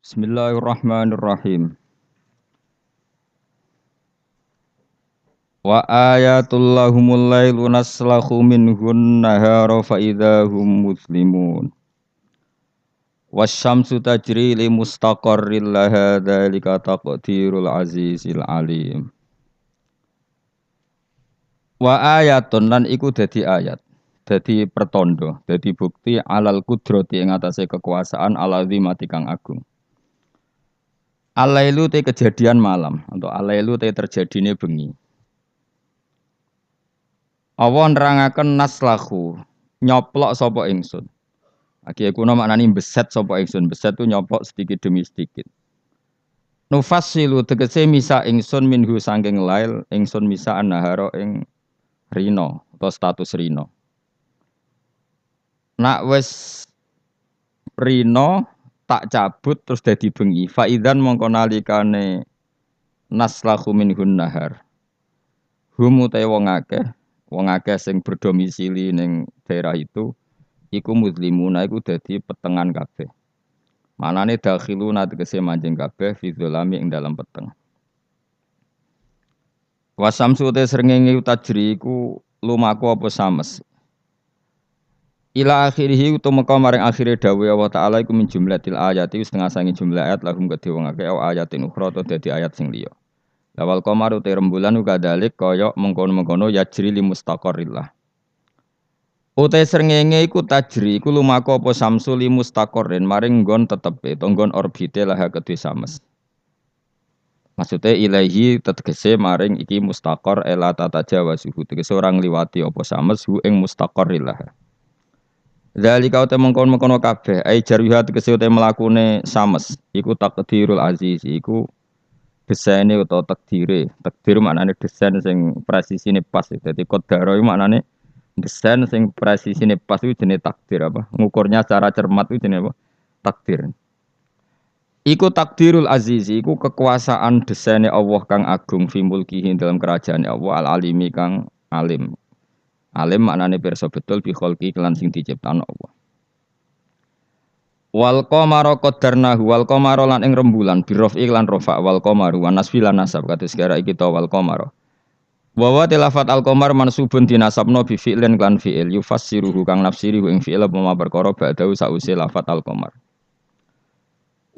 Bismillahirrahmanirrahim. Wa ayatul lahumul lailu naslahu minhun nahara fa idahum muslimun. Wasyamsu tajri li mustaqarril laha dzalika taqdirul azizil alim. Wa ayatun lan iku dadi ayat. Dadi pertondo, dadi bukti alal kudrati ing atase kekuasaan alazimati kang agung. Alailu te kejadian malam atau alailu te terjadine bengi. Allah nerangaken naslahu nyoplok sapa ingsun. Aki kuno maknani beset sapa ingsun. Beset tu nyoplok sedikit demi sedikit. Nufassilu tegese misa ingsun minhu sangking lail ingsun misa nahara ing rino atau status rino. Nak wis rino tak cabut terus dadi bengi. Faidan mongko nalikane naslahu minhun nahar. Hum utai wong akeh sing berdomisili ning daerah itu iku muslimuna iku dadi petengan kabeh. Manane dakhiluna tegese manjing kabeh fi dzulami ing dalam peteng. Wasamsu te srengenge tajri iku lumaku apa sames. Ila akhirih utumeka maring akhire dawuh Allah taala iku min jumlatil ayati setengah sangi jumlah ayat lahum kedhe wong akeh ayatin ukhra to dadi ayat sing liya. Lawal qamaru te rembulan uga dalik kaya mengkono-mengkono yajri li mustaqarrillah. Utai srengenge iku tajri iku lumaku apa samsu li mustaqarrin maring nggon tetepe to nggon orbite lah kedhe sames. Maksudnya ilahi tegese maring iki mustaqar ela tata jawa suhu tegese orang liwati apa sames hu ing mustaqarrillah. Zalika uta mengkon-mengkono kabeh ai jarwiha tegese uta mlakune sames iku takdirul aziz iku desaine utawa takdire. Takdir maknane desain sing presisine pas. Dadi qadara iku maknane desain sing presisine pas iku jenenge takdir apa? Ngukurnya secara cermat iku jenenge apa? Takdir. Iku takdirul aziz iku kekuasaan desaine Allah kang agung fi mulkihi dalam kerajaan Allah al-alimi kang alim. Alim maknane pirsa betul bi kholqi kelan sing diciptakno Allah. Wal qamara qaddarnahu wal qamara lan ing rembulan bi rafi lan rafa wal qamaru wan nasfi lan nasab kados gara iki to wal qamara. Wa tilafat al qamar mansubun dinasabno bi fi'lin lan fi'il yufassiruhu kang nafsirihu ing fi'il apa perkara ba'dahu sause lafat al qamar.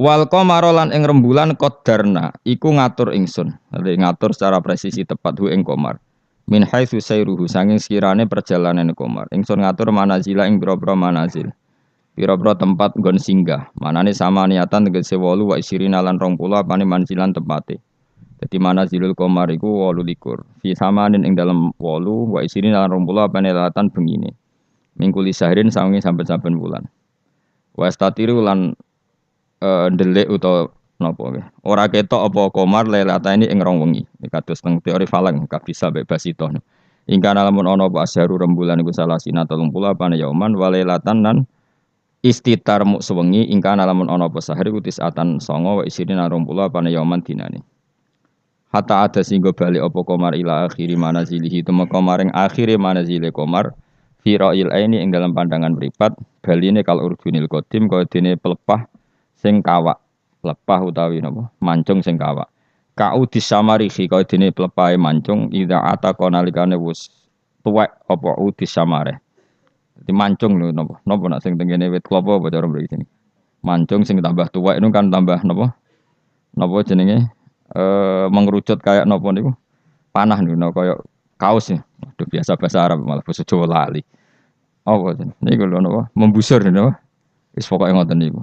Wal qamara lan ing rembulan qaddarna iku ngatur ingsun. Ngatur secara presisi tepat hu ing qamar. Min haitsu sayruhu sanging sekirane perjalanan qamar. Ingsun ngatur manazila ing boro-boro manazil. Pira-pira tempat nggon singgah. Manane sama niatan tegese 8 wa isirina lan 20 apane manzilan tempate. Dadi manazilul qamar iku 28. Fi samanin ing dalem 8 wa isirina lan 20 apane latan bengine. Mingkuli sahrin sawengi saben-saben wulan. Wa statiru lan ndelik utawa napa nggih. Ora ketok apa qamar lailatane ing rong wengi. Kados teng teori falang kabisa bebas itu. Ingkang lamun ana apa asharu rembulan iku salah sina 30 apane yauman walailatan lan istitar muk sewengi ingkang lamun ana apa sahar iku tisatan 9 wa isirina 20 apane yauman dinane. Hatta ada singgo bali apa qamar ila akhiri manazilihi tumeka maring akhire manazile qamar fi ra'il aini ing dalam pandangan mripat baline kal urjunil qadim kaya dene pelepah sing kawak. Lepah utawi napa mancung sing kawak kau disamarihi kaya dene plepahe mancung ida ataka nalikane wis tuwek apa disamare dadi mancung lho napa nak sing tengene wit klapa apa cara mriki mancung sing tambah tuwek itu kan tambah napa jenenge mengerucut kayak napa niku panah niku kaya kaos ya aduh biasa bahasa Arab malah basa Jawa lali apa niku lho napa membusur napa wis pokoke ngoten niku.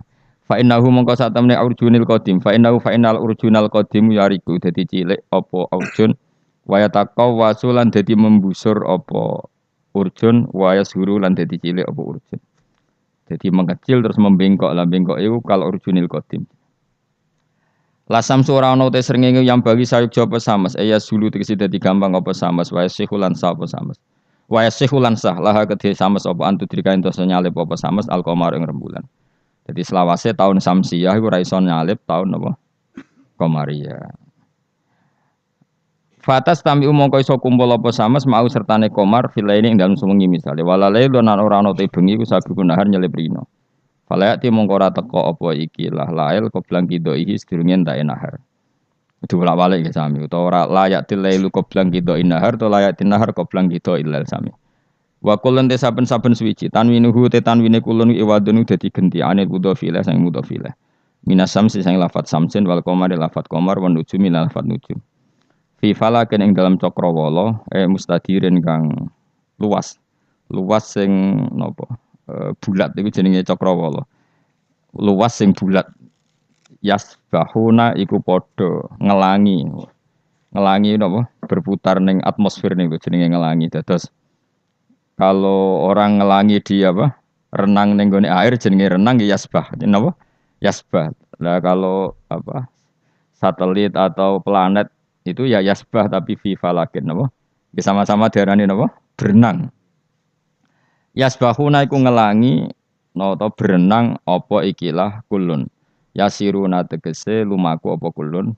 Fa innahu mongko sak temene urjunil qadim fa innal urjunal qadim yariku dadi cilik apa urjun waya taqaw wasulan dadi membusur apa urjun waya suru lan dadi cilik apa urjun dadi mengecil terus membengkok lan bengkok iku kal urjunil qadim lasam sura ana te srengenge yang bagi sayuk japa sames ya sulu tegese dadi gampang apa sames waya sihulan sa apa sames waya sihulan sah laha kedhe sames apa antu dirikain to nyalip apa sames al qamar ing rembulan. Jadi selawase tahun Samsiyah iku ra iso nyalip tahun apa? Qamariyah. Fatas tami mongko iso kumpul apa sames mau sertane qamar filaini ing dalem sewengi misale. Walalai lan ora ana te bengi iku sabi kunahar nyelip rino. Falayati mongkora teko apa iki lah lail qoblang qidaihi sedurunge entek nahar. Dibolak-balik ya sami utawa ora layak tilailu qoblang qidai nahar to layak tinahar qoblang qidai ilal sami. Wa kullun saben-saben suwiji tanwinuhu te tanwine kulun iwadun dadi genti anil mudhofile sang mudhofile. Minas samsi sang lafat samsin wal qamari lafat qamar wan nujumi lafat nujum. Fi falakin ing dalam cakrawala mustadirin kang luas. Luas sing napa? Bulat iku jenenge cakrawala. Luas sing bulat. Yasbahuna iku padha ngelangi. Ngelangi napa? Berputar ning atmosfer niku jenenge ngelangi. Dados kalau orang ngelangi di apa? Renang ning gone air jenenge renang ya yasbah. Napa? Yasbah. Lah kalau apa? Satelit atau planet itu ya yasbah tapi fi falakin napa? Sama-sama diarani napa? Berenang. Yasbahuna iku ngelangi nata berenang apa ikilah kulun. Yasiruna tegese lumaku apa kulun.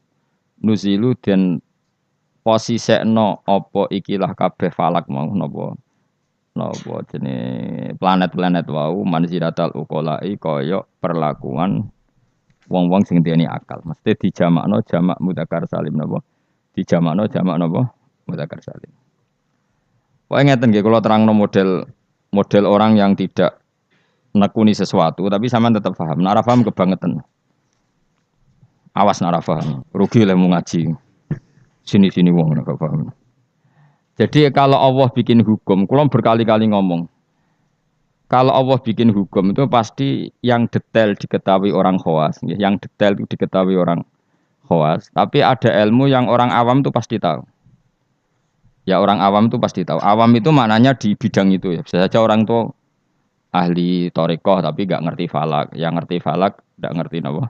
Nuzilu den posisekno apa ikilah kabeh falak mau napa? Napa jenenge planet-planet wau manziratal uqalai kaya perlakuan wong-wong sing duweni akal. Mesti dijamakno jamak mudzakkar salim napa? Dijamakno jamak napa? Mudzakkar salim. Pokoke ngeten nggih kula terangno model orang yang tidak nekuni sesuatu tapi sampean tetap paham. Nek ora paham kebangetan. Awas nek ora paham. Rugi lek mau ngaji. Sini-sini wong nek paham. Jadi kalau Allah bikin hukum, kula berkali-kali ngomong. Kalau Allah bikin hukum itu pasti yang detail diketahui orang khawas, yang detail itu diketahui orang khawas, tapi ada ilmu yang orang awam itu pasti tahu. Ya orang awam itu pasti tahu. Awam itu maknanya di bidang itu ya. Bisa saja orang itu ahli thariqah tapi nggak ngerti falak. Yang ngerti falak nggak ngerti apa?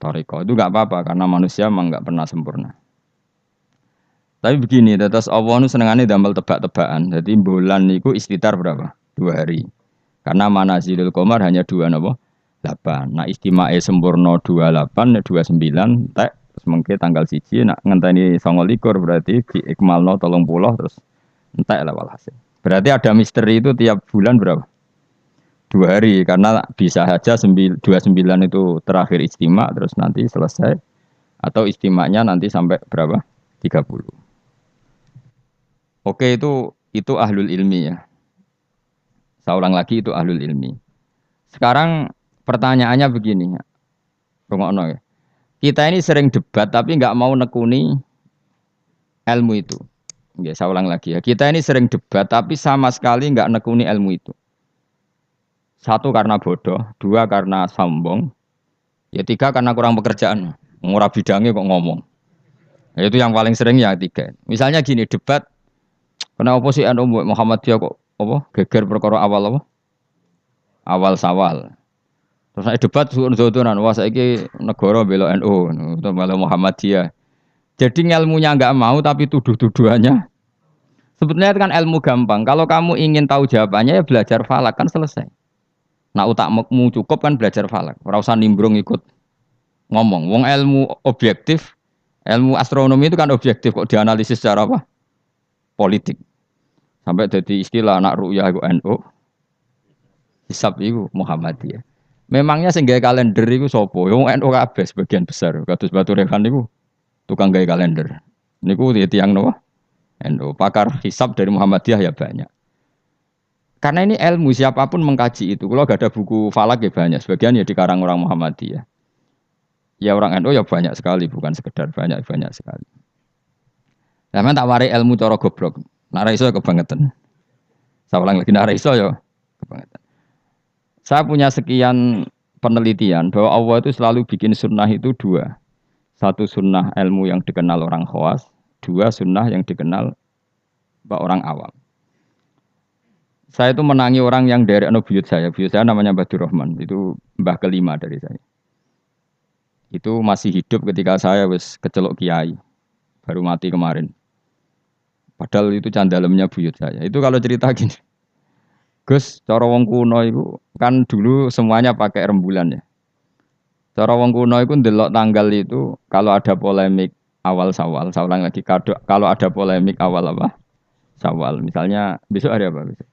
Thariqah. Itu nggak apa-apa karena manusia memang nggak pernah sempurna. Tapi begini, terus Allah itu senengannya damel tebak-tebakan. Jadi bulan itu istitar berapa? 2 hari. Karena manazilul qamar hanya 2 napa? 8. Nah istima'e sempurna 28, 29, tek semengke tanggal 1 nak ngenteni 29 berarti diikmalno 30 terus entek lah walhasil. Berarti ada misteri itu tiap bulan berapa? 2 hari karena bisa saja 29 itu terakhir istimak terus nanti selesai atau istimaknya nanti sampai berapa? 30. Oke itu ahlul ilmi ya. Saya ulang lagi itu ahlul ilmi. Sekarang pertanyaannya begini. Rungokno ya. Kita ini sering debat tapi nggak mau nekuni ilmu itu. Ya, saya ulang lagi ya. Kita ini sering debat tapi sama sekali nggak nekuni ilmu itu. 1 karena bodoh, 2 karena sombong, ya 3 karena kurang pekerjaan. Ngurah bidangnya kok ngomong. Ya, itu yang paling sering ya 3. Misalnya gini debat, kenapa sih NU Muhammadiyah kok apa geger perkara awal apa? Awal Sawal. Terus nek debat suun-suunan, wah saiki negara bela NU utawa bela Muhammadiyah. Jadi ilmunya enggak mau tapi tuduh-tuduhannya. Sebetulnya itu kan ilmu gampang. Kalau kamu ingin tahu jawabannya ya belajar falak kan selesai. Nah utakmu cukup kan belajar falak. Ora usah nimbrung ikut ngomong. Wong ilmu objektif, ilmu astronomi itu kan objektif kok dianalisis secara apa? Politik. Sampai jadi istilah anak ru'yah iku NU. Hisab iku Muhammadiyah. Memangnya sing gawe kalender iku sapa? Wong NU kabeh sebagian besar. Kados Batu Rehan niku tukang gawe kalender. Niku tiyang napa? NU. Pakar hisab dari Muhammadiyah ya banyak. Karena ini ilmu siapapun mengkaji itu. Kalau gak ada buku falak ya banyak. Sebagian ya dikarang orang Muhammadiyah. Ya orang NU ya banyak sekali, bukan sekedar banyak sekali. Zaman tak warai ilmu cara goblok. Nara iso kebangetan. Saya ulang lagi nara iso ya kebangetan. Saya punya sekian penelitian bahwa Allah itu selalu bikin sunnah itu 2. 1 sunnah ilmu yang dikenal orang khawas, 2 sunnah yang dikenal orang awam. Saya itu menangi orang yang dari buyut saya namanya Badur Rahman, itu mbah kelima dari saya. Itu masih hidup ketika saya wis kecelok kiai, baru mati kemarin. Padahal itu candalemnya buyut saya. Itu kalau cerita gini, Gus, cara wong kuno itu kan dulu semuanya pakai rembulan ya. Cara wong kuno itu ndelok tanggal itu kalau ada polemik awal Syawal, saya ulang lagi, kalau ada polemik awal apa? Syawal. Misalnya besok hari apa besok?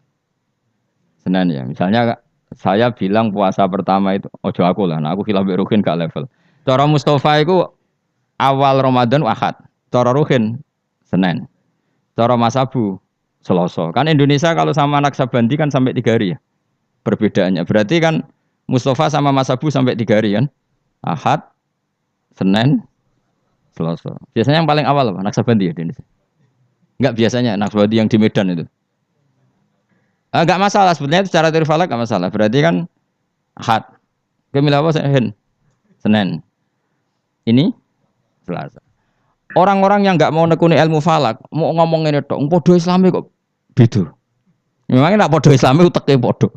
Senin ya. Misalnya Saya bilang puasa pertama itu ojo aku lah. Nah, aku khilaf mbek Ruhin gak level. Cara Mustafa itu awal Ramadan Ahad. Cara Ruhin Senin. Cara Mas Abu Selasa. Kan Indonesia kalau sama Naksabandi kan sampai 3 hari ya. Perbedaannya. Berarti kan Mustafa sama Mas Abu sampai 3 hari kan. Ahad, Senin, Selasa. Biasanya yang paling awal apa? Naksabandi ya di Indonesia. Enggak biasanya Naksabandi yang di Medan itu. Enggak masalah sebetulnya itu secara teori falak enggak masalah. Berarti kan Ahad. Kemila apa Senin. Ini Selasa. Orang-orang yang nggak mau nekuni ilmu falak, mau ngomong ini dong, podo Islami kok beda. Memangnya nak podo Islami uteknya podo.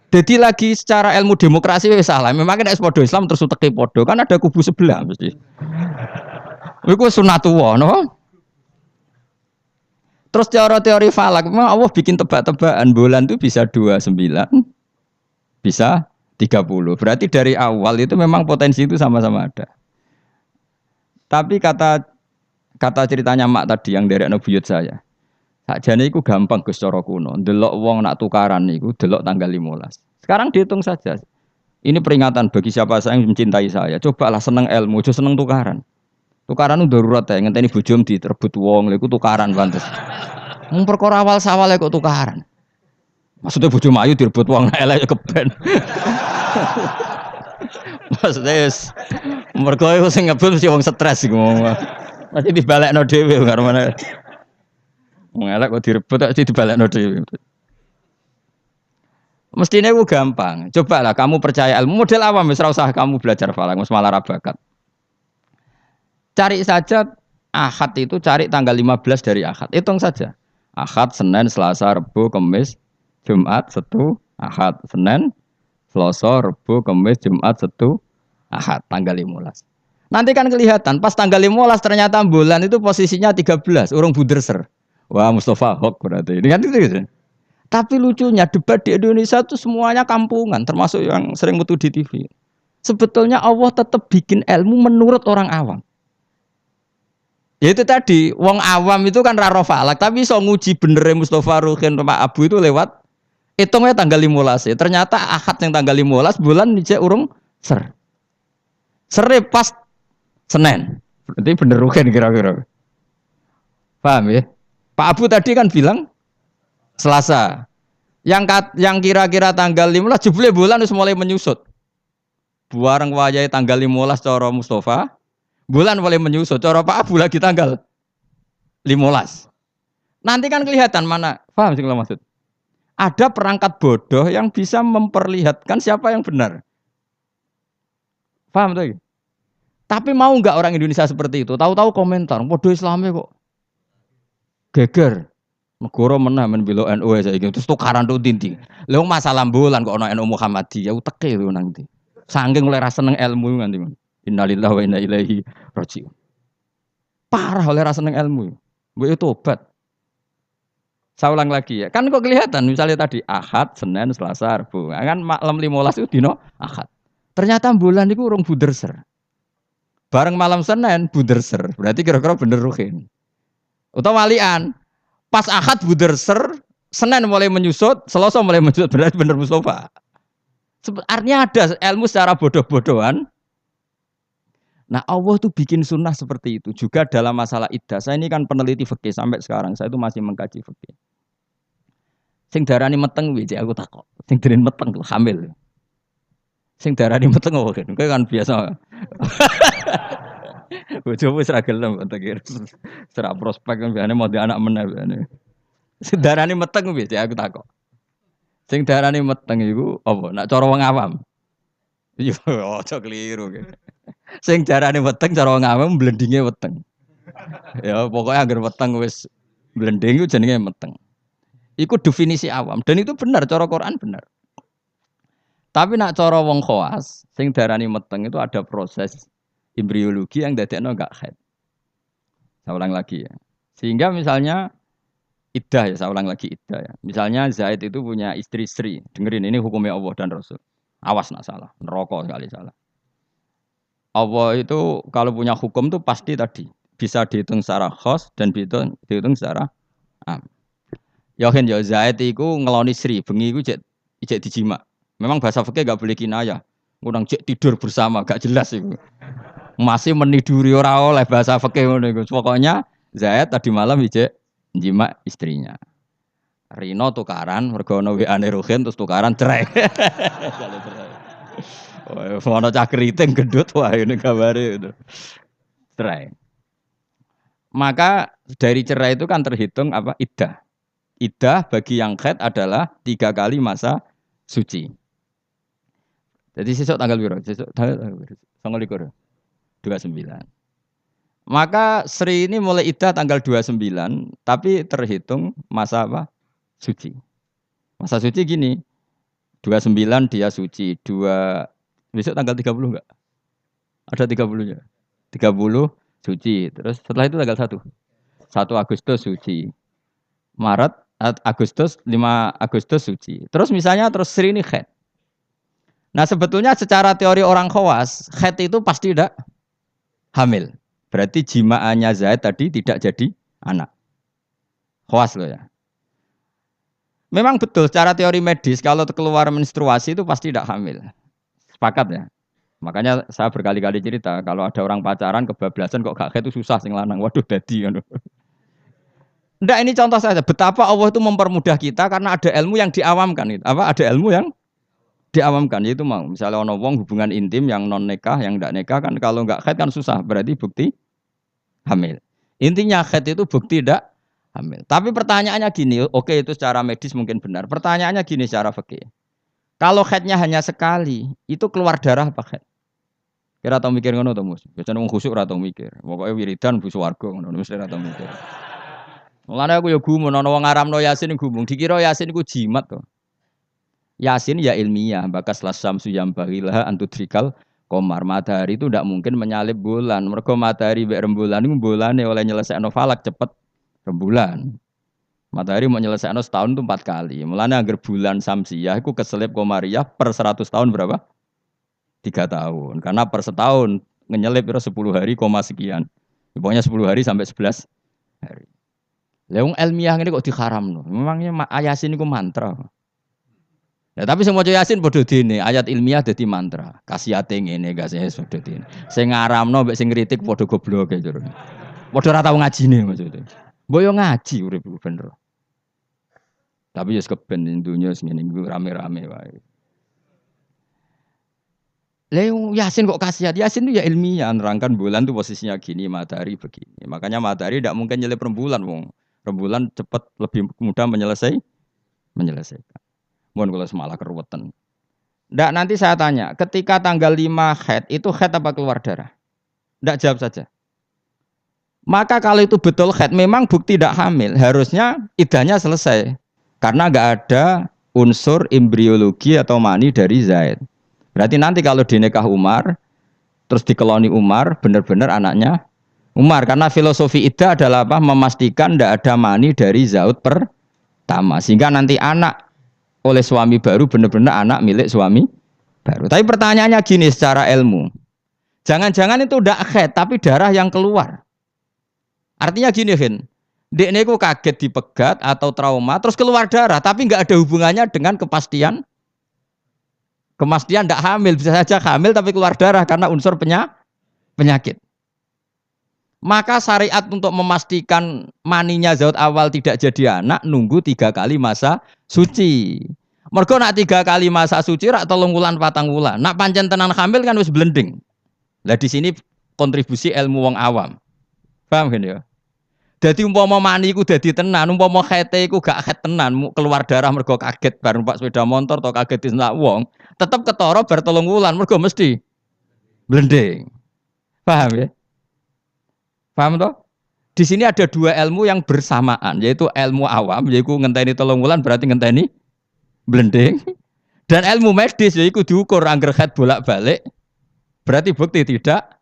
Jadi lagi secara ilmu demokrasi wis salah. Memangnya nak podo Islam terus uteknya podo, kan ada kubu sebelah mesti. Iku sunatullah, no? Terus teori falak, memang Allah bikin tebak-tebakan bulan itu bisa 29, bisa 30. Berarti dari awal itu memang potensi itu sama-sama ada. Tapi kata ceritanya mak tadi yang dari buyut saya. Sakjane iku gampang Gus cara kuno. Delok wong nak tukaran niku delok tanggal 15. Sekarang dihitung saja. Ini peringatan bagi siapa yang mencintai saya. Cobalah seneng ilmu, aja seneng tukaran. Tukaran itu darurat ya, ngenteni bojom diterbut wong, lha iku tukaran pantes. Wong perkara awal sawale kok tukaran. Maksudnya bojom ayu direbut wong elek keben. Maksudnya mergo iku sing ngebut mesti wong stres iku ngomong. Mesti dibalekno dhewe karo mana. Wong elek kok direbut mesti dibalekno dhewe. Mestinya itu gampang. Cobalah kamu percaya ilmu model awam wis ora usah kamu belajar falak wis malah ra bakat. Cari saja Ahad itu cari tanggal 15 dari Ahad. Hitung saja. Ahad, Senin, Selasa, Rabu, Kamis, Jumat, Sabtu, Ahad, Senin, Selasa, Rabu, Kamis, Jumat, Sabtu, Ahad, tanggal 15. Nanti kan kelihatan pas tanggal 15 ternyata bulan itu posisinya 13, urung buderser. Wah, Mustafa Hok berarti. Ini kan itu gitu. Tapi lucunya debat di Indonesia itu semuanya kampungan, termasuk yang sering mutu di TV. Sebetulnya Allah tetap bikin ilmu menurut orang awam. Ya itu tadi, wong awam itu kan raro falak, tapi so nguji bener Mustafa Ruhin Pak Abu itu lewat hitungnya tanggal 15 ya. Ternyata Ahad yang tanggal 15 bulan dijak urung ser. Sere pas Senin. Berarti bener Ruhin kira-kira. Paham ya? Pak Abu tadi kan bilang Selasa. Yang kira-kira tanggal 15 jebule bulan wis mulai menyusut. Buareng wayahe tanggal 15 cara Mustafa. Bulan mulai menyusut. Cara Pak Abu lagi tanggal 15. Nanti kan kelihatan mana. Paham sih kalau maksud? Ada perangkat bodoh yang bisa memperlihatkan siapa yang benar. Paham tuh? Tapi mau nggak orang Indonesia seperti itu? Tahu-tahu komentar, bodoh Islami kok geger. Negara menah membela NU saya gitu. Terus tukaran tuh tinti. Lalu masalah bulan kok ono NU Muhammadiyah uteke lho nanti. Saking oleh rasa seneng ilmu nanti. Innalillahi wa inna ilaihi raji'un. Parah oleh rasa seneng ilmu. Mbok itu tobat. Saya ulang lagi ya. Kan kok kelihatan misalnya tadi Ahad, Senin, Selasa, Rabu. Kan malam 15 itu dino Ahad. Ternyata bulan itu urung buderser. Bareng malam Senin buderser. Berarti kira-kira bener Ruhin. Utawa walian. Pas Ahad buderser, Senin mulai menyusut, Selasa mulai menyusut. Berarti bener Mustafa. Artinya ada ilmu secara bodoh-bodohan. Nah Allah tuh bikin sunnah seperti itu juga dalam masalah iddah. Saya ini kan peneliti fikih sampai sekarang. Saya itu masih mengkaji fikih. Sing darani meteng wiji aku takok. Sing darani meteng tuh hamil. Sing darani meteng oh kan biasa. Bojomu wis ra gelem tak serak prospek kan biasane mau di anak meneh biasane. Sing darani meteng wiji aku takok. Sing darani meteng iku apa? Nak cara wong awam. Yo aja keliru. Sing jarane weteng cara ngawem blendinge weteng. Ya pokoknya agar weteng wis blending itu jenenge meteng. Iku definisi awam dan itu benar cara Quran benar. Tapi nak cara wong khawas sing darani meteng itu ada proses embriologi yang dadekno enggak haid. Saya ulang lagi ya. Sehingga misalnya iddah ya, saya ulang lagi iddah ya. Misalnya Zaid itu punya istri-istri. Dengerin ini hukumnya Allah dan Rasul. Awas nak salah, neraka sekali salah. Allah itu kalau punya hukum tuh pasti tadi bisa dihitung secara khos dan dihitung secara am. Yakin ya Zaid iku ngeloni Sri, bengi iku cek ijek dijima. Memang bahasa fikih enggak boleh kinayah. Ngundang cek tidur bersama, gak jelas itu. Masih meniduri ora oleh bahasa fikih ngono iku. Pokoknya Zaid tadi malam ijek jima istrinya. Rino tukaran mergo ono WA-ne Ruhin terus tukaran cerai. Jale cerai. Oh, ono cah keriting gendut wah ini kabare itu. Cerai. Maka dari cerai itu kan terhitung apa? Iddah. Iddah bagi yang haid adalah 3 kali masa suci. Jadi sesuk tanggal piro? Sesuk tanggal 29. Maka Sri ini mulai iddah tanggal 29, tapi terhitung masa apa? Suci. Masa suci gini, 29 dia suci, besok tanggal 30 enggak? Ada 30-nya. 30 suci. Terus setelah itu tanggal 1. 1 Agustus suci. Maret, Agustus, 5 Agustus suci. Terus misalnya terus Sri ini haid. Nah sebetulnya secara teori orang khawas, haid itu pasti tidak hamil. Berarti jimaannya Zaid tadi tidak jadi anak. Khawas loh ya. Memang betul secara teori medis kalau keluar menstruasi itu pasti tidak hamil. Sepakat ya. Makanya saya berkali-kali cerita kalau ada orang pacaran kebablasan kok gak haid itu susah sing lanang. Waduh dadi ngono. Ndak ini contoh saja betapa Allah itu mempermudah kita karena ada ilmu yang diawamkan itu. Apa ada ilmu yang diawamkan yaitu mau misalnya ono wong hubungan intim yang non nikah yang ndak nikah kan kalau nggak haid kan susah berarti bukti hamil. Intinya haid itu bukti ndak hamil. Tapi pertanyaannya gini, oke itu secara medis mungkin benar. Pertanyaannya gini secara fikih. Kalau haidnya hanya sekali, itu keluar darah apa haid? Kira tau mikir ngono to, Mus? Biasane wong khusuk ora tau mikir. Pokoke wiridan bu swarga ngono mesti ora tau mikir. Mulane aku ya gumun ana wong ngaramno Yasin gumung, dikira Yasin iku jimat to. Yasin ya ilmiah, bakas lasam suyam bagilah antudrikal komar matahari itu tidak mungkin menyalip bulan. Mergo matahari mbek rembulan itu bulane oleh nyelesaikno falak cepet rembulan. Matahari mau nyelesaikno setahun itu 4 kali. Mulane agar bulan samsiah itu keselip komariah per 100 tahun berapa? 3 tahun. Karena per setahun ngenyelip 10 hari koma sekian. Pokoknya 10 hari sampai 11 hari. Leung ilmiah ini kok diharamno. Memangnya Yasin itu mantra. Ya, tapi semua Yasin padha dene, ayat ilmiah dadi mantra. Kasihate ngene gak sih padha dene. Sing ngaramno mbek sing ngritik padha gobloke jero. Padha ora tau ngajine maksudnya. Mbok yo ngaji urip bener. Tapi ya keben dunya sing ngene rame-rame wae. Leung Yasin kok kasihat? Yasin itu ya ilmiah nerangkan bulan tuh posisinya gini, matahari begini. Makanya matahari tidak mungkin nyelip rembulan wong. Rembulan cepat lebih mudah menyelesaikan. Mohon kalau semalah keruwetan. Ndak nanti saya tanya, ketika tanggal 5 haid, itu haid apa keluar darah? Ndak jawab saja. Maka kalau itu betul haid, memang bukti tidak hamil. Harusnya iddahnya selesai. Karena nggak ada unsur embriologi atau mani dari Zaid. Berarti nanti kalau dinikah Umar, terus dikeloni Umar, benar-benar anaknya Umar. Karena filosofi iddah adalah apa? Memastikan ndak ada mani dari Zaid pertama. Sehingga nanti anak oleh suami baru benar-benar anak milik suami baru. Tapi pertanyaannya gini secara ilmu. Jangan-jangan itu tidak haid tapi darah yang keluar. Artinya gini, Hin. Dekne ku kaget dipegat atau trauma terus keluar darah tapi nggak ada hubungannya dengan kepastian tidak hamil. Bisa saja hamil tapi keluar darah karena unsur penyakit. Maka syariat untuk memastikan maninya Zaud awal tidak jadi anak nunggu 3 kali masa suci. Mergo nak 3 kali masa suci rak 3 wulan 4 wulan. Nak pancen tenan hamil kan wis blending. Lah di sini kontribusi ilmu wong awam. Paham kan ya? Dadi umpama mani iku dadi tenan, umpama haite iku gak haid tenan, keluar darah mergo kaget bareng Pak sepeda motor atau kaget disentak wong, tetep ketara bar 3 wulan mergo mesti blending. Paham ya? Paham toh? Di sini ada 2 ilmu yang bersamaan, yaitu ilmu awam, yaitu ngenteni 3 wulan berarti ngenteni blending, dan ilmu medis yaitu diukur angger haid bolak-balik, berarti bukti tidak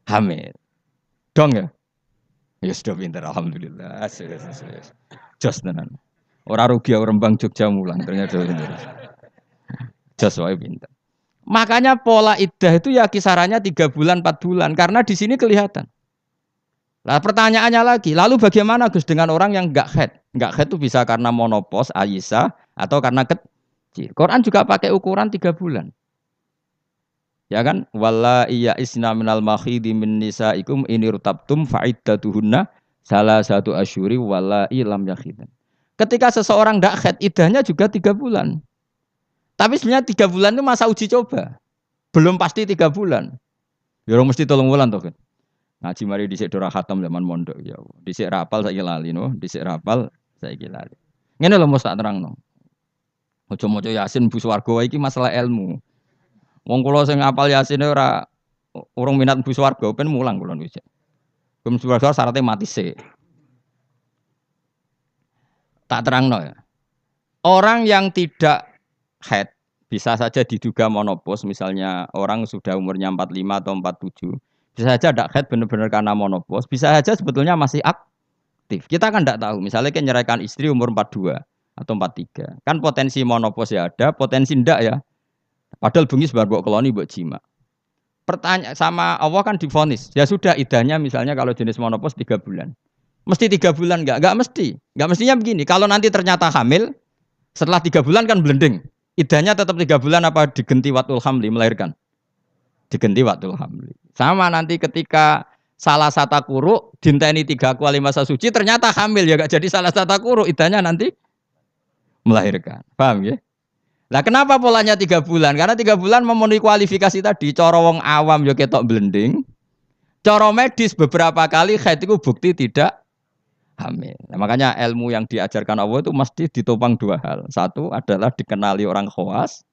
hamil. Dong ya? Ya sudah pinter, alhamdulillah. Jos tenan. Ora rugi Rembang Jogja mulang ternyata pinter. Jos wae pinter. Makanya pola iddah itu ya kisarannya 3 bulan 4 bulan karena di sini kelihatan. Nah pertanyaannya lagi, lalu bagaimana Gus dengan orang yang enggak haid? Enggak haid itu bisa karena monopos, Aisyah, atau karena suci. Quran juga pakai ukuran 3 bulan. Ya kan? Walla iya isna minal makhidi min nisaikum in irtabtum fa'iddatuhunna salah satu asyuri walla ilam yakhidan. Ketika seseorang ndak haid, iddahnya juga 3 bulan. Tapi sebenarnya 3 bulan itu masa uji coba. Belum pasti 3 bulan. Ya orang mesti 3 bulan toh kan. Ngaji mari dhisik dora khatam zaman mondok ya. Dhisik rapal saiki lali no, dhisik rapal saiki lali. Ngene lho mesti tak terangno. Aja maca Yasin bu swarga iki masalah ilmu. Wong kula sing ngapal Yasine ora urung minat bu swarga ben mulang kula wis. Bu swarga syaratnya mati sik. Tak terangno ya. Orang yang tidak haid bisa saja diduga monopos, misalnya orang sudah umurnya 45 atau 47. Bisa saja tidak haid benar-benar karena monopos, bisa saja sebetulnya masih aktif. Kita kan tidak tahu, misalnya kan nyeraikan istri umur 42 atau 43. Kan potensi monopos ya ada, potensi tidak ya. Padahal bengi sebar mbok keloni mbok jima. Pertanyaan sama Allah kan divonis. Ya sudah idahnya misalnya kalau jenis monopos 3 bulan. Mesti 3 bulan enggak? Enggak mesti. Enggak mestinya begini. Kalau nanti ternyata hamil setelah 3 bulan kan blending. Idahnya tetap 3 bulan apa digenti watul hamli melahirkan? Digenti watul hamli. Sama nanti ketika salah satu kuru dinteni 3 kali masa suci ternyata hamil ya enggak jadi salah satu kuru idahnya nanti melahirkan. Paham ya? Lah kenapa polanya 3 bulan? Karena 3 bulan memenuhi kualifikasi tadi. Cara wong awam yo ketok blending. Cara medis beberapa kali haid itu bukti tidak hamil. Nah, makanya ilmu yang diajarkan Allah itu mesti ditopang 2 hal. Satu adalah dikenali orang khawas,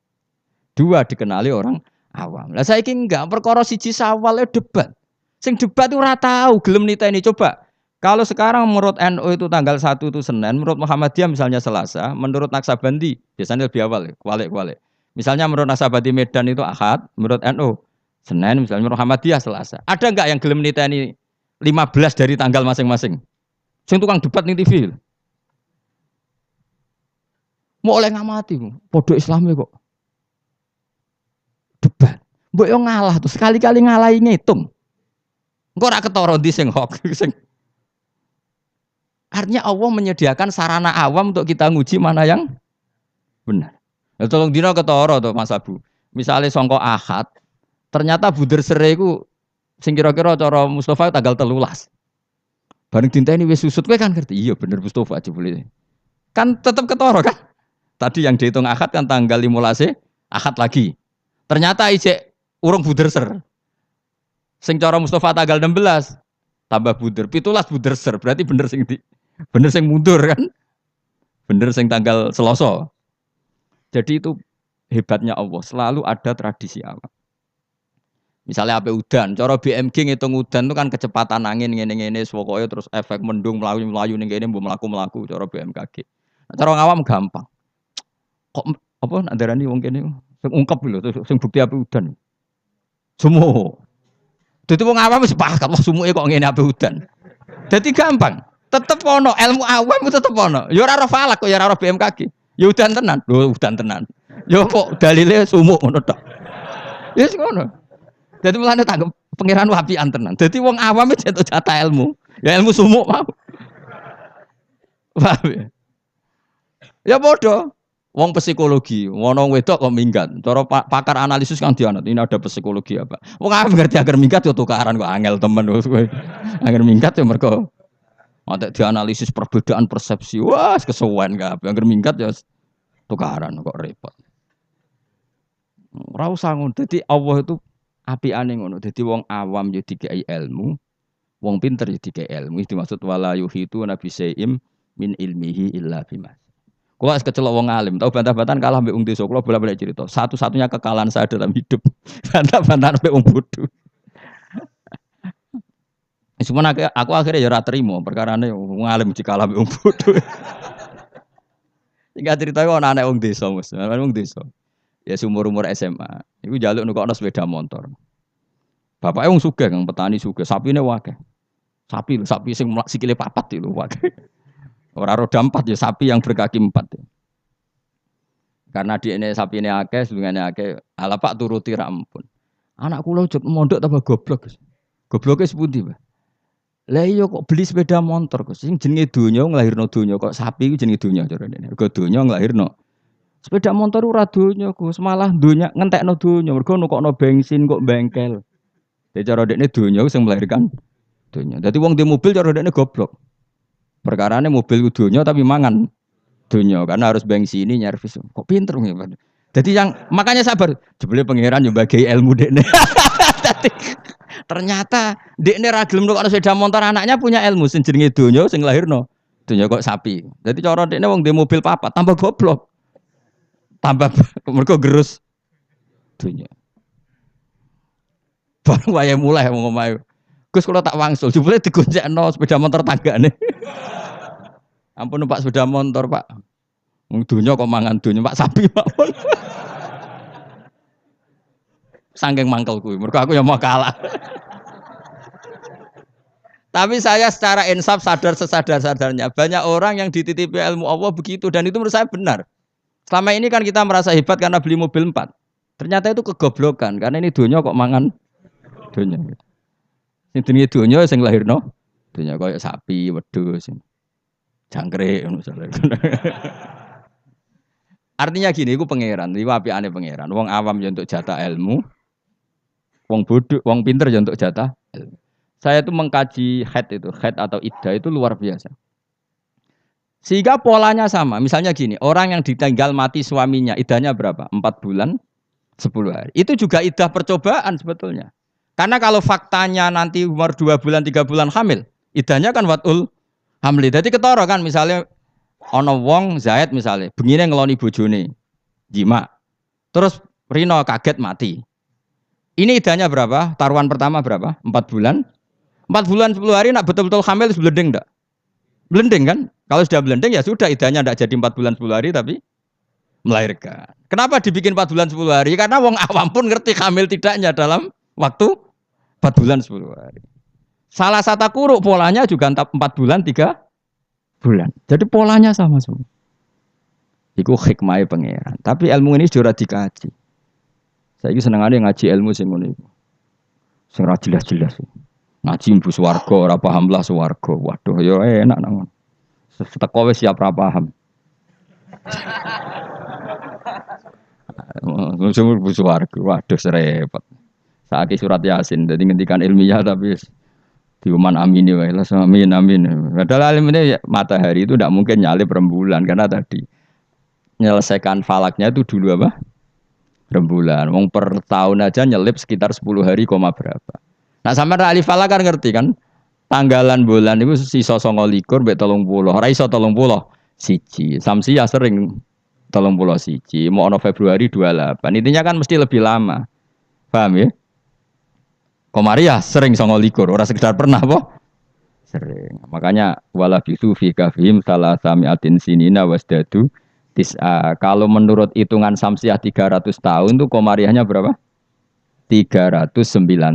2 dikenali orang awam. Lah saiki enggak perkara siji sawal debat. Sing debat itu ora tahu gelem niteni coba. Kalau sekarang menurut NU itu tanggal 1 itu Senin, menurut Muhammadiyah misalnya Selasa, menurut Naksabandi biasanya lebih awal, kualik-kualik. Misalnya menurut Naksabandi Medan itu Ahad, menurut NU Senin, misalnya menurut Muhammadiyah Selasa. Ada enggak yang gelem niteni 15 dari tanggal masing-masing? Sing tukang debat ning TV. Mau oleh ngamati, podo Islami kok. Debat. Mbok yo ngalah tuh, sekali-kali ngalahi ngitung. Engko ora ketara ndi sing hok sing. Artinya Allah menyediakan sarana awam untuk kita nguji mana yang benar. Ya tolong dina ketara to Mas Abu. Misale sangka Ahad, ternyata buder sere iku sing kira-kira cara Mustofa tanggal 13. Bareng dinteni wis susut kowe kan ngerti. Iya bener Mustofa aja boleh. Kan tetap ketara kan? Tadi yang dihitung Ahad kan tanggal 15 Ahad lagi. Ternyata ijek urung buder ser. Sing cara Mustofa tanggal 16 tambah buder, 17 buder ser. Berarti bener sing mundur kan? Bener sing tanggal Selasa. Jadi itu hebatnya Allah, selalu ada tradisi awam. Misalnya apa udan, cara BMG ngitung udan itu kan kecepatan angin ngene-ngene pokoke terus efek mendung melayu ning kene mbok mlaku-mlaku cara BMKG. Nah, cara ngawam gampang. Kok apa nak darani wong kene sing ungkep lho sing bukti api udan. Sumu. Dadi wong awam wis sepakat wah sumuke kok ngene api udan. Dadi gampang. Tetep ono ilmu awam tetep ono. Ya ora ora falak kok ya ora BMKG. Ya udan tenan. Lho udan tenan. Ya kok dalile sumuk ngono tok. Wis ngono. Dadi mulane tanggep pangeran wapian tenan. Dadi wong awam wis entuk jatah ilmu. Ya ilmu sumuk mau. Paham ya? Ya bodoh. Wong psikologi, wono wedok kok minggat. Cara pakar analisis kan dianut. Ini ada psikologi apa? Wong awam ngerti agar minggat yo tukaran kok angel temen kowe. Agar minggat yo mergo ada dianalisis perbedaan persepsi. Wah, kesuwen kabeh. Agar minggat ya tukaran kok repot. Ora usah ngono. Dadi Allah itu apiane ngono. Dadi wong awam yo dikai ilmu, wong pinter yo dikai ilmu. Itu maksud wala yuhitu nabi saim min ilmihi illa bima. Kula es kecelok wong alim, tahu bantah-bantahan kalah mbek wong desa. Kula bolak-balik cerita. Satu-satunya kekalahan saya dalam hidup bantah-bantahan mbek wong bodoh. Cuman aku akhirnya ya ora trimo, perkarane wong alim dikalah mbek wong bodoh. Sing cerita kok ana anak wong desa, Mas. Wong desa. Ya umur-umur SMA. Iku njaluk nukokno sepeda motor. Bapake wong sugih, Kang, petani sugih, sapine akeh. Sapi sing sikile papat itu akeh. Ora roda 4 ya sapi yang berkaki 4 ya. Karena di ini sapi ini akeh, sedungane akeh, ala Pak turuti ra ampun. Anak kula jek mondok tambah goblok. Gobloke sepundi, Pak? Lah iya kok beli sepeda motor kok sing jenenge donya nglahirno donya kok sapi iku jenenge donya carane. Mergo donya nglahirno Sepeda motor ora donya Gus, malah donya ngentekno donya. Mergo nukokno bensin kok bengkel. Jadi cara dekne donya sing melahirkan donya. Dadi wong di mobil cara dekne goblok. Perkarane mobil donya tapi mangan donya karena harus bensin nyervis. Kok pinter ya, Pak. Jadi yang makanya sabar. Jebule pangeran yo bagi ilmu dekne. Dadi ternyata dekne ra gelem nukokno sepeda motor anaknya punya ilmu sing jenenge donya sing lahirno. Donya kok sapi. Jadi cara dekne wong di mobil papat tambah goblok. Tambah mergo gerus dunya. Baru wayahe mulai wong omahe. Gus kula tak wangsul, jebule digoncengno sepeda motor tanggane. Ampun Pak sepeda motor, Pak. Wong dunya kok mangan dunya, Pak sapi mawon. Saking mangkel kuwi, mergo aku ya mau kalah. Tapi saya secara insaf sadar sesadar-sadarnya banyak orang yang dititipi ilmu Allah begitu dan itu menurut saya benar. Selama ini kan kita merasa hebat karena beli mobil 4. Ternyata itu kegoblokan karena ini dunia kok mangan dunia. Sing dunia dunia sing lahirno dunia koyo sapi, wedhus, jangkrik ngono misalnya. Artinya gini, iku pangeran, iku apikane pangeran. Wong awam ya untuk jatah ilmu, wong bodoh, wong pinter ya untuk jatah ilmu. Saya itu mengkaji haid atau iddah itu luar biasa. Sehingga polanya sama. Misalnya gini, orang yang ditinggal mati suaminya, iddahnya berapa? 4 bulan, 10 hari. Itu juga iddah percobaan sebetulnya. Karena kalau faktanya nanti umur 2 bulan, 3 bulan hamil, iddahnya kan watul hamli. Jadi ketara kan misalnya ana wong Zaid misalnya, bengine ngeloni bojone, jima. Terus Rino kaget mati. Ini iddahnya berapa? Taruhan pertama berapa? 4 bulan. 4 bulan 10 hari nak betul-betul hamil blending enggak? Blending kan? Kalau sudah blending ya sudah idahnya tidak jadi 4 bulan 10 hari tapi melahirkan. Kenapa dibikin 4 bulan 10 hari? Karena wong awam pun ngerti hamil tidaknya dalam waktu 4 bulan 10 hari. Salah satu kuruk polanya juga 4 bulan 3 bulan. Jadi polanya sama semua. Iku hikmahnya pangeran. Tapi ilmu ini sudah dikaji. Saya ini seneng aja ngaji ilmu sing ngono iku. Sing ra jelas-jelas. Ngaji mbu swarga ora paham lah swarga. Waduh ya enak nang. Seteko wis siap ra paham. Sumur mbu swarga. Waduh serepet. Saiki surat Yasin dadi ngendikan ilmiah tapi diuman amin wae lah amin amin. Padahal alim ini ya, matahari itu tidak mungkin nyalip rembulan karena tadi menyelesaikan falaknya itu dulu apa? Rembulan. Wong per tahun aja nyelip sekitar 10 hari koma berapa. Nah sampean ahli falak kan ngerti kan? Tanggalan bulan itu sisa 29 mbek 30. Ora iso 30 siji. Samsia sering 30 siji. Mau ono Februari 28. Intinya kan mesti lebih lama. Paham ya? Komaria sering 29, ora sekedar pernah po? Sering. Makanya wala bisu fi kafihim salasamiatin sinina wasdadu tis'a. Kalau menurut hitungan Samsiah 300 tahun tuh komariahnya berapa? 309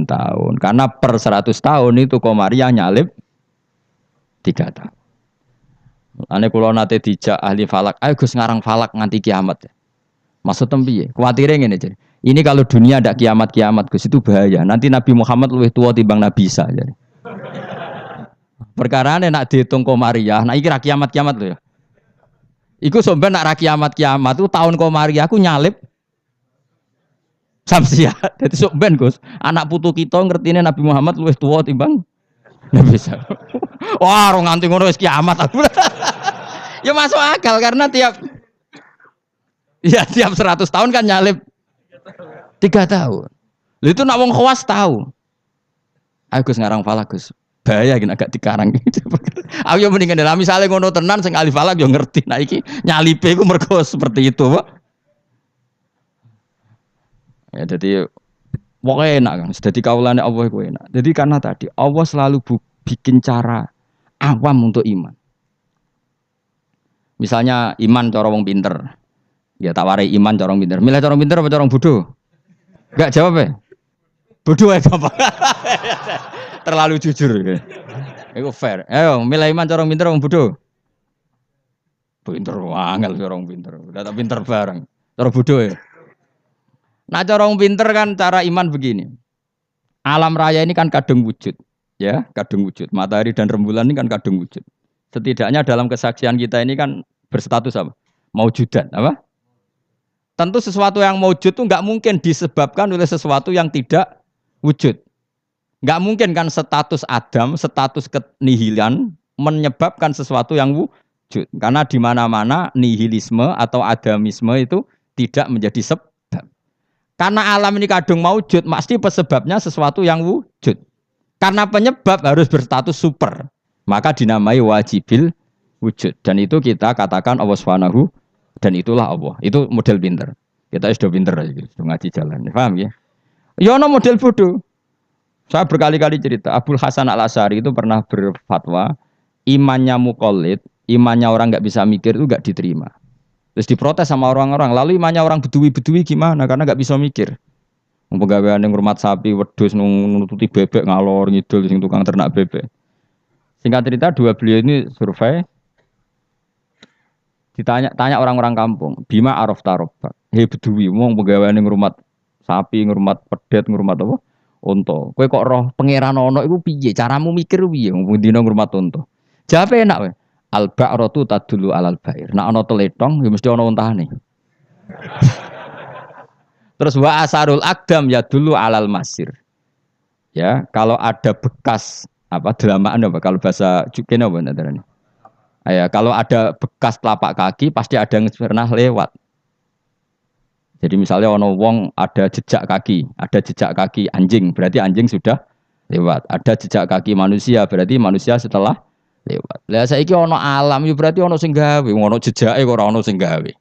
tahun. Karena per 100 tahun itu komariah nyalip 3 tahun. Ane kula nate dijak ahli falak, ayo Gus ngarang falak nganti kiamat. Maksud piye? Kuwatire ngene jadi. Ini kalau dunia ada kiamat-kiamat Gus itu bahaya. Nanti Nabi Muhammad lebih tua timbang Nabi Isa jadi. Perkarane nak dihitung komariah, nah iki ra kiamat-kiamat lho ya. Iku sampean nak ra kiamat-kiamat itu tahun komariah aku nyalip Samsiah. Jadi sok ben Gus, anak putu kita ngertine Nabi Muhammad luwih tua timbang Nabi Isa. Wah, ora nganti ngono wis kiamat aku. Ya masuk akal karena tiap 100 tahun kan nyalip 3 tahun. Lha itu nak wong khawas tahu. Aku Gus ngarang falak Gus. Bahaya gini agak dikarang gitu. Aku yo mendingan dalam misale ngono tenan sing ahli falak yo ngerti. Nah iki nyalipe iku mergo seperti itu, Pak. Ya jadi pokoknya enak kan. Jadi kaulane Allah iku enak. Jadi karena tadi Allah selalu bikin cara awam untuk iman. Misalnya iman cara wong pinter. Ya tak warai iman cara wong pinter. Milih cara pinter apa cara bodoh? Enggak jawab ya? Bodoh ya gampang. Terlalu jujur. Itu fair. Ayo milih iman cara pinter wong bodoh. Pinter angel cara wong pinter. Udah tak pinter bareng. Cara bodoh ya. Nah cara wong pinter kan cara iman begini. Alam raya ini kan kadung wujud. Ya, kadung wujud. Matahari dan rembulan ini kan kadung wujud. Setidaknya dalam kesaksian kita ini kan berstatus apa? Maujudan, apa? Tentu sesuatu yang wujud itu nggak mungkin disebabkan oleh sesuatu yang tidak wujud. Nggak mungkin kan status Adam, status kenihilan menyebabkan sesuatu yang wujud. Karena di mana-mana nihilisme atau adamisme itu tidak menjadi sebab. Karena alam ini kadung maujud, pasti sebabnya sesuatu yang wujud. Karena penyebab harus berstatus super. Maka dinamai wajibil wujud. Dan itu kita katakan Allah Subhanahu dan itulah Allah. Itu model pinter. Kita sudah pinter sudah ngaji jalan. Paham ya? Ya no model bodoh. Saya berkali-kali cerita, Abul Hasan Al-Asy'ari itu pernah berfatwa, imannya muqallid, imannya orang nggak bisa mikir itu nggak diterima. Terus diprotes sama orang-orang. Lalu imannya orang bedui-bedui gimana? Karena nggak bisa mikir. Pegawaian yang ngurmat sapi, wedhus nututi bebek ngalor ngidul sing tukang ternak bebek. Singkat cerita dua beliau ini survei, tanya orang-orang kampung, Bima Araf Tarobak, hei bedui, wong pegawaian yang ngurmat sapi, ngurmat pedet, ngurmat apa? Unta. Kowe kok roh pangeran ono iku piye? Caramu mikir piye? Wong dina ngurmat unta. Jawabe enak wae. Al ba'ratu tadullu alal ba'ir. Nek ana teletong ya mesti ana untane. Terus wa asarul aqdam ya dulu alal masir. Ya, kalau ada bekas apa delamaan apa kalau bahasa Jukene apa nandarane. Ya, kalau ada bekas telapak kaki pasti ada yang pernah lewat. Jadi misalnya ono wong ada jejak kaki anjing, berarti anjing sudah lewat. Ada jejak kaki manusia, berarti manusia setelah lewat. Lah saiki ono alam, ya berarti ono sing gawe, ono jejake kok ora ono sing gawe.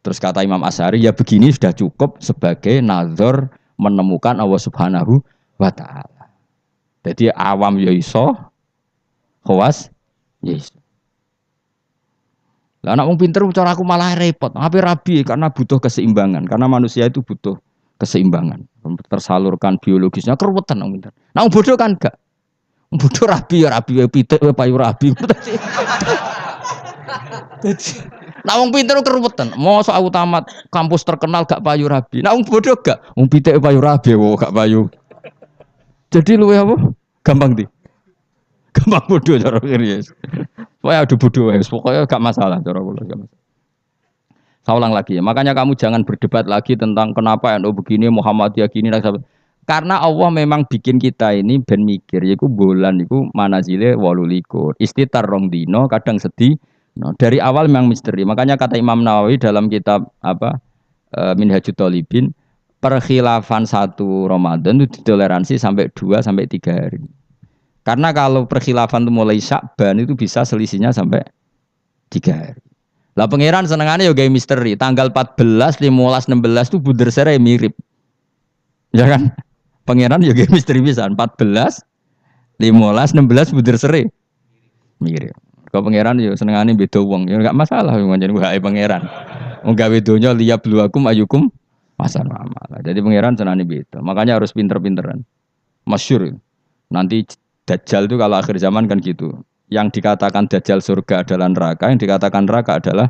Terus kata Imam Asy'ari, ya begini sudah cukup sebagai nazar menemukan Allah Subhanahu wa taala. Jadi awam ya iso, khawas ya iso. Lah anak wong pinter cara aku malah repot. Apa rabi karena butuh keseimbangan. Karena manusia itu butuh keseimbangan. Tersalurkan biologisnya keruwetan wong pinter. Nah wong bodoh kan enggak. Wong bodoh rabi pitik payu rabi. Nah wong pinter keruwetan. Mosok aku tamat kampus terkenal gak payu rabi. Nah wong bodoh gak. Wong pitik payu rabi gak payu. Jadi luwe apa? Gampang di. Gampang bodoh cara serius. Pokoknya adu bodoh, pokoknya gak masalah cara kula. Saya ulang lagi ya. Makanya kamu jangan berdebat lagi tentang kenapa NU begini, Muhammadiyah gini. Karena Allah memang bikin kita ini ben mikir. Yaitu bulan itu manazile 18. Istitar rong dino, kadang sedih. No, dari awal memang misteri. Makanya kata Imam Nawawi dalam kitab apa Minhajut Thalibin, perkhilafan satu Ramadan itu ditoleransi sampai 2 sampai 3 hari. Karena kalau perkhilafan itu mulai Sya'ban itu bisa selisihnya sampai 3 hari. Lah pangeran senengannya ya gawe misteri. Tanggal 14, 15, 16 itu bunder sere mirip. Ya kan? Pangeran ya gawe misteri pisan. 14, 15, 16 bunder sere mirip. Kalau pangeran ya senengannya beda wong. Ya enggak masalah pancen wae pangeran. Wong gawe donya liyabluwakum ayyukum ahsanu amala. Jadi pangeran senengannya beda. Makanya harus pinter-pinteran. Masyhur. Nanti Dajjal itu kalau akhir zaman kan gitu. Yang dikatakan Dajjal surga adalah neraka, yang dikatakan neraka adalah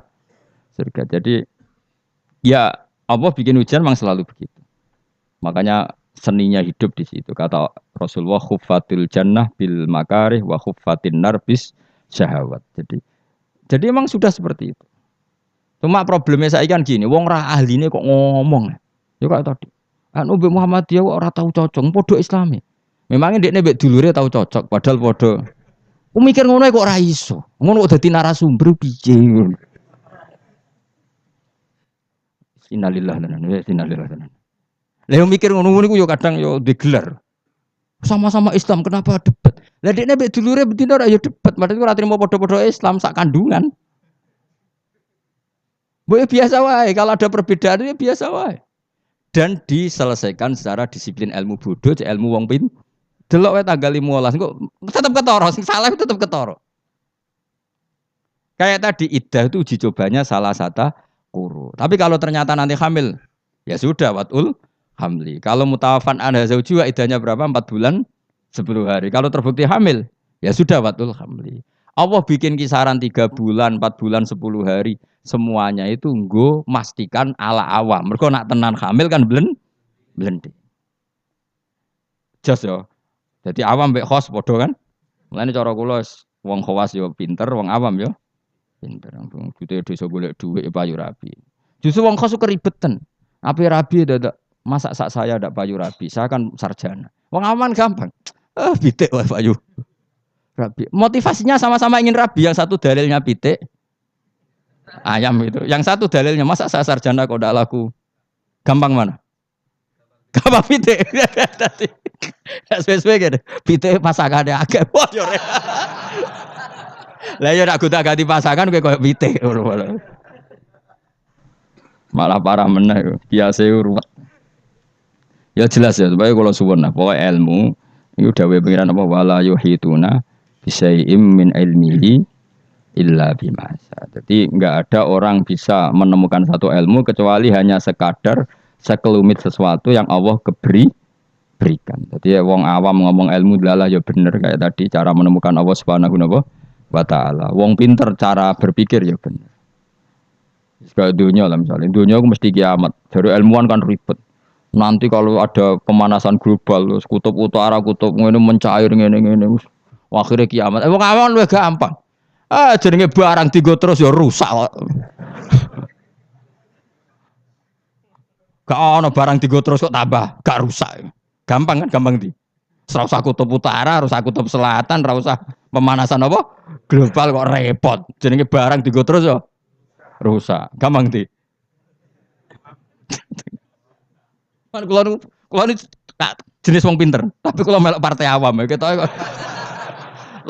surga. Jadi ya Allah bikin hujan memang selalu begitu. Makanya seninya hidup di situ. Kata Rasulullah khuffatil jannah bil makarih wa khuffatin nar bis syahawat. Jadi emang sudah seperti itu. Cuma problemnya saya kan gini, wong ra ahline kok ngomong. Ya kayak tadi. Anu Muhammadiyah kok ora tahu cocok, podo Islami. Memangnya dia nebek dulure tahu cocok, padahal podo. Mikir ngono kok ora iso. Ngono kok dadi narasumber piye ngono. Innalillahi wa inna ilaihi raji'un. Lah mikir ngono niku yo kadang yo digelar. Sama-sama Islam kenapa debat? Lah dekne nebek dulure betina ora yo debat, padahal ora trimo podo-podo Islam sak kandungan. Boleh biasa wae, kalau ada perbedaan ya biasa wae. Dan diselesaikan secara disiplin ilmu bodoh, ilmu wong pin. Delok wae tanggal 15 kok tetep ketara, sing salah tetep ketara. Kayak tadi iddah itu uji cobanya salah satu kuru. Tapi kalau ternyata nanti hamil, ya sudah watul hamli. Kalau mutawafan anha zauji iddahnya berapa? 4 bulan 10 hari. Kalau terbukti hamil, ya sudah watul hamli. Allah bikin kisaran 3 bulan, 4 bulan, 10 hari. Semuanya itu nggo mastikan ala awam. Mergo nak tenan hamil kan blende. Jos yo. Jadi awam mbek khos padha kan? Mulane cara kula wong khawas yo pinter, wong awam yo pinter. Wong dite desa golek dhuwit payu rabi. Justru wong kos keribetan. Api rabi dadak masak sak saya ndak payu rabi. Saya kan sarjana. Wong aman gampang. Pitik wae payu. Rabi. Motivasinya sama-sama ingin rabi. Yang satu dalilnya pitik ayam itu. Yang satu dalilnya masak saya sarjana kok ndak laku. Gampang mana? Gampang pitik. Dadi spesifik gitu. Pitik pasangane akeh. Wah yo. Lah yo nak gonta-ganti pasangan kowe koyo pitik ngono. Malah parah meneh biasa ruwet. Ya jelas ya, supaya kalau suwun nah, pokoknya ilmu itu dawuh pengiran apa wala yuhituna bisyai'im min ilmihi illa bima. Jadi enggak ada orang bisa menemukan satu ilmu kecuali hanya sekadar sekelumit sesuatu yang Allah berikan. Jadi ya, wong awam ngomong ilmu adalah ya bener kayak tadi cara menemukan Allah Subhanahu wa taala. Wong pinter cara berpikir ya bener. Kayak dunia lah misalnya, dunia aku mesti kiamat. Dari ilmuwan kan ribet. Nanti kalau ada pemanasan global, kutub utara, kutub ini mencair, ini, akhirnya kiamat. Wong awam lu gampang. Jenenge barang tiga terus ya rusak. Gak ono barang tiga terus kok tambah, gak rusak. Gampang kan, gampang di. Ora usah kutub utara, ora usah kutub selatan, ora usah pemanasan apa? Global kok repot. Jenenge barang tiga terus ya rusak. Gampang di. Kan kula ini jenis wong pinter, tapi kula melok partai awam ya kita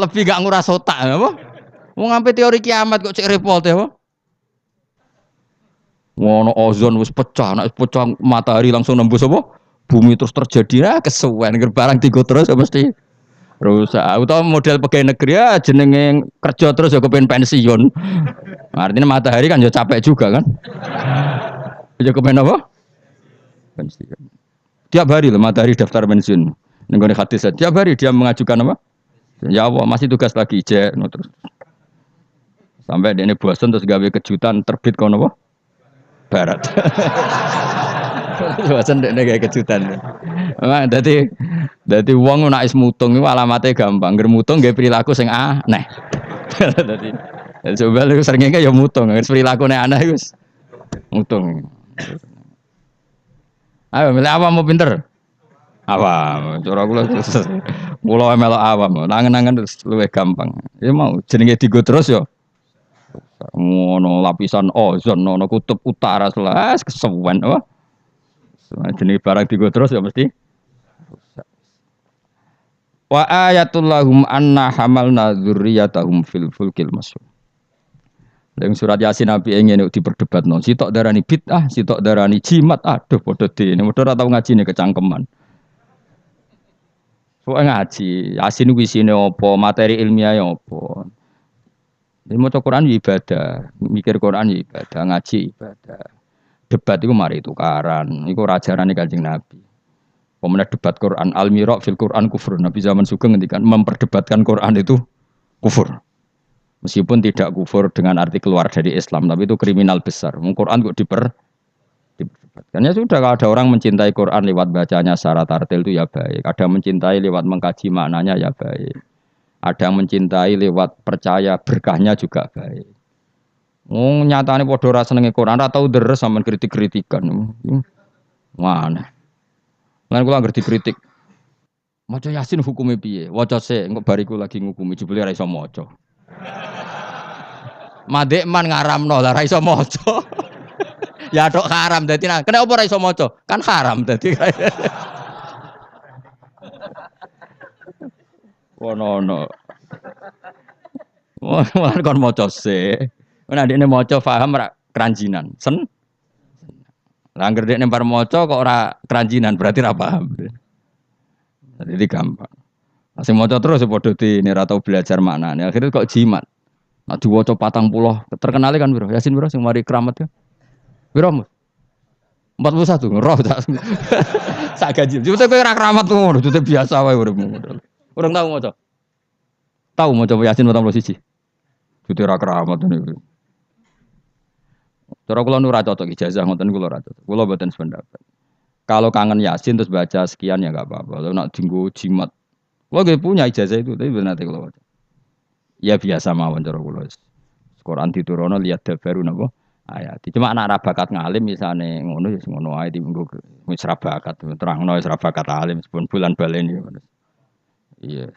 lebih gak nguras otak apa? Wong ngampe teori kiamat kok cek repot ya apa? Ngono ozon wis pecah, nek pecah matahari langsung nembus apa? Bumi terus terjadi kesuwen barang tiga terus ya mesti rusak. Utawa model pegawai negeri ya jenenge kerja terus ya kepen pensiun. Artinya matahari kan ya capek juga kan? Ya kepen apa? Pensiun. Tiap hari loh matahari daftar pensiun. Nenggone hadis tiap hari dia mengajukan apa? Ya Allah masih tugas lagi cek terus. Sampai dia ini bosan terus gawe kejutan terbit kono apa? Barat. Bosan dia gawe kejutan. Memang dadi wong nek is mutung iku alamate gampang. Ngger mutung gawe perilaku sing aneh. Dadi coba lu seringnya ya mutung, perilaku nek aneh iku mutung. Ayo milih awam mau pinter. Awam, cara kula melok awam. Nangen-nangen luwih gampang. Ya mau jenenge digo terus ya. Ngono lapisan ozon ono kutub utara selas kesuwen apa. Jenenge barang digo terus ya mesti. Wa ayatul lahum anna hamalna dzurriyyatahum fil fulkil masyhur. Yang surat Yasin Nabi ingin diperdebatno. Sitok darani bid'ah, sitok darani jimat. Aduh padha dene. Padha ora tau ngajine kecangkeman. Pokoke ngaji, Yasin kuwi isine apa, materi ilmiah apa. Ini maca Quran ibadah, mikir Quran ibadah, ngaji ibadah. Debat iku mari tukaran. Iku ajarane Kanjeng Nabi. Pemenang debat Quran al-mira' fil Quran kufur. Nabi zaman Sugeng ngendikan memperdebatkan Quran itu kufur. Meskipun tidak kufur dengan arti keluar dari Islam, tapi itu kriminal besar. Quran kok diperdebatkan. Ya sudah, kalau ada orang mencintai Quran lewat bacanya secara tartil itu ya baik. Ada yang mencintai lewat mengkaji maknanya ya baik. Ada yang mencintai lewat percaya berkahnya juga baik. Nyatane padha ora senenge Quran, ora tau deres sampean kritik-kritikan. Mana? Lan kula ngerti kritik. Maca Yasin hukume piye? Waca sik, engko bariku lagi ngukumi jebule ora iso maca. Madek man ngaramno lah ra iso maca. Ya tok haram dadi kena apa ra iso maca? Kan haram dadi. Ono. Wah kon maca sik. Nek ndekne maca paham ra keranjinan. Lah anggere dekne bar maca kok ora keranjinan berarti ra paham. Jadi gampang. Masih maca terus padha dene ora tau belajar maknane. Akhirnya kok jimat. Nah diwaca 40 terkenal kan bro. Yasin bro sing mari keramat ya. Bro 41 roh tak. Sak gaji. Jute kowe ora keramat ngono, jute biasa wae uripmu. Urung tau maca. Tau maca Yasin 41. Jute ora keramat niku. Cara kula nu ora cocok ijazah ngoten kula ora cocok. Kula mboten sependapat. Kalau kangen Yasin terus baca sekian ya enggak apa-apa. Kalau nak dinggo jimat. Kula nggih punya ijazah itu tapi bener nanti kula baca. Ya biasa mawon cara kula. Quran diturunno lihat dabaru napa ayat. Cuma anak ra bakat ngalim misale ngono ya ngono ae dienggo wis ra bakat terangno wis ra bakat alim sepun bulan baleni. Iya.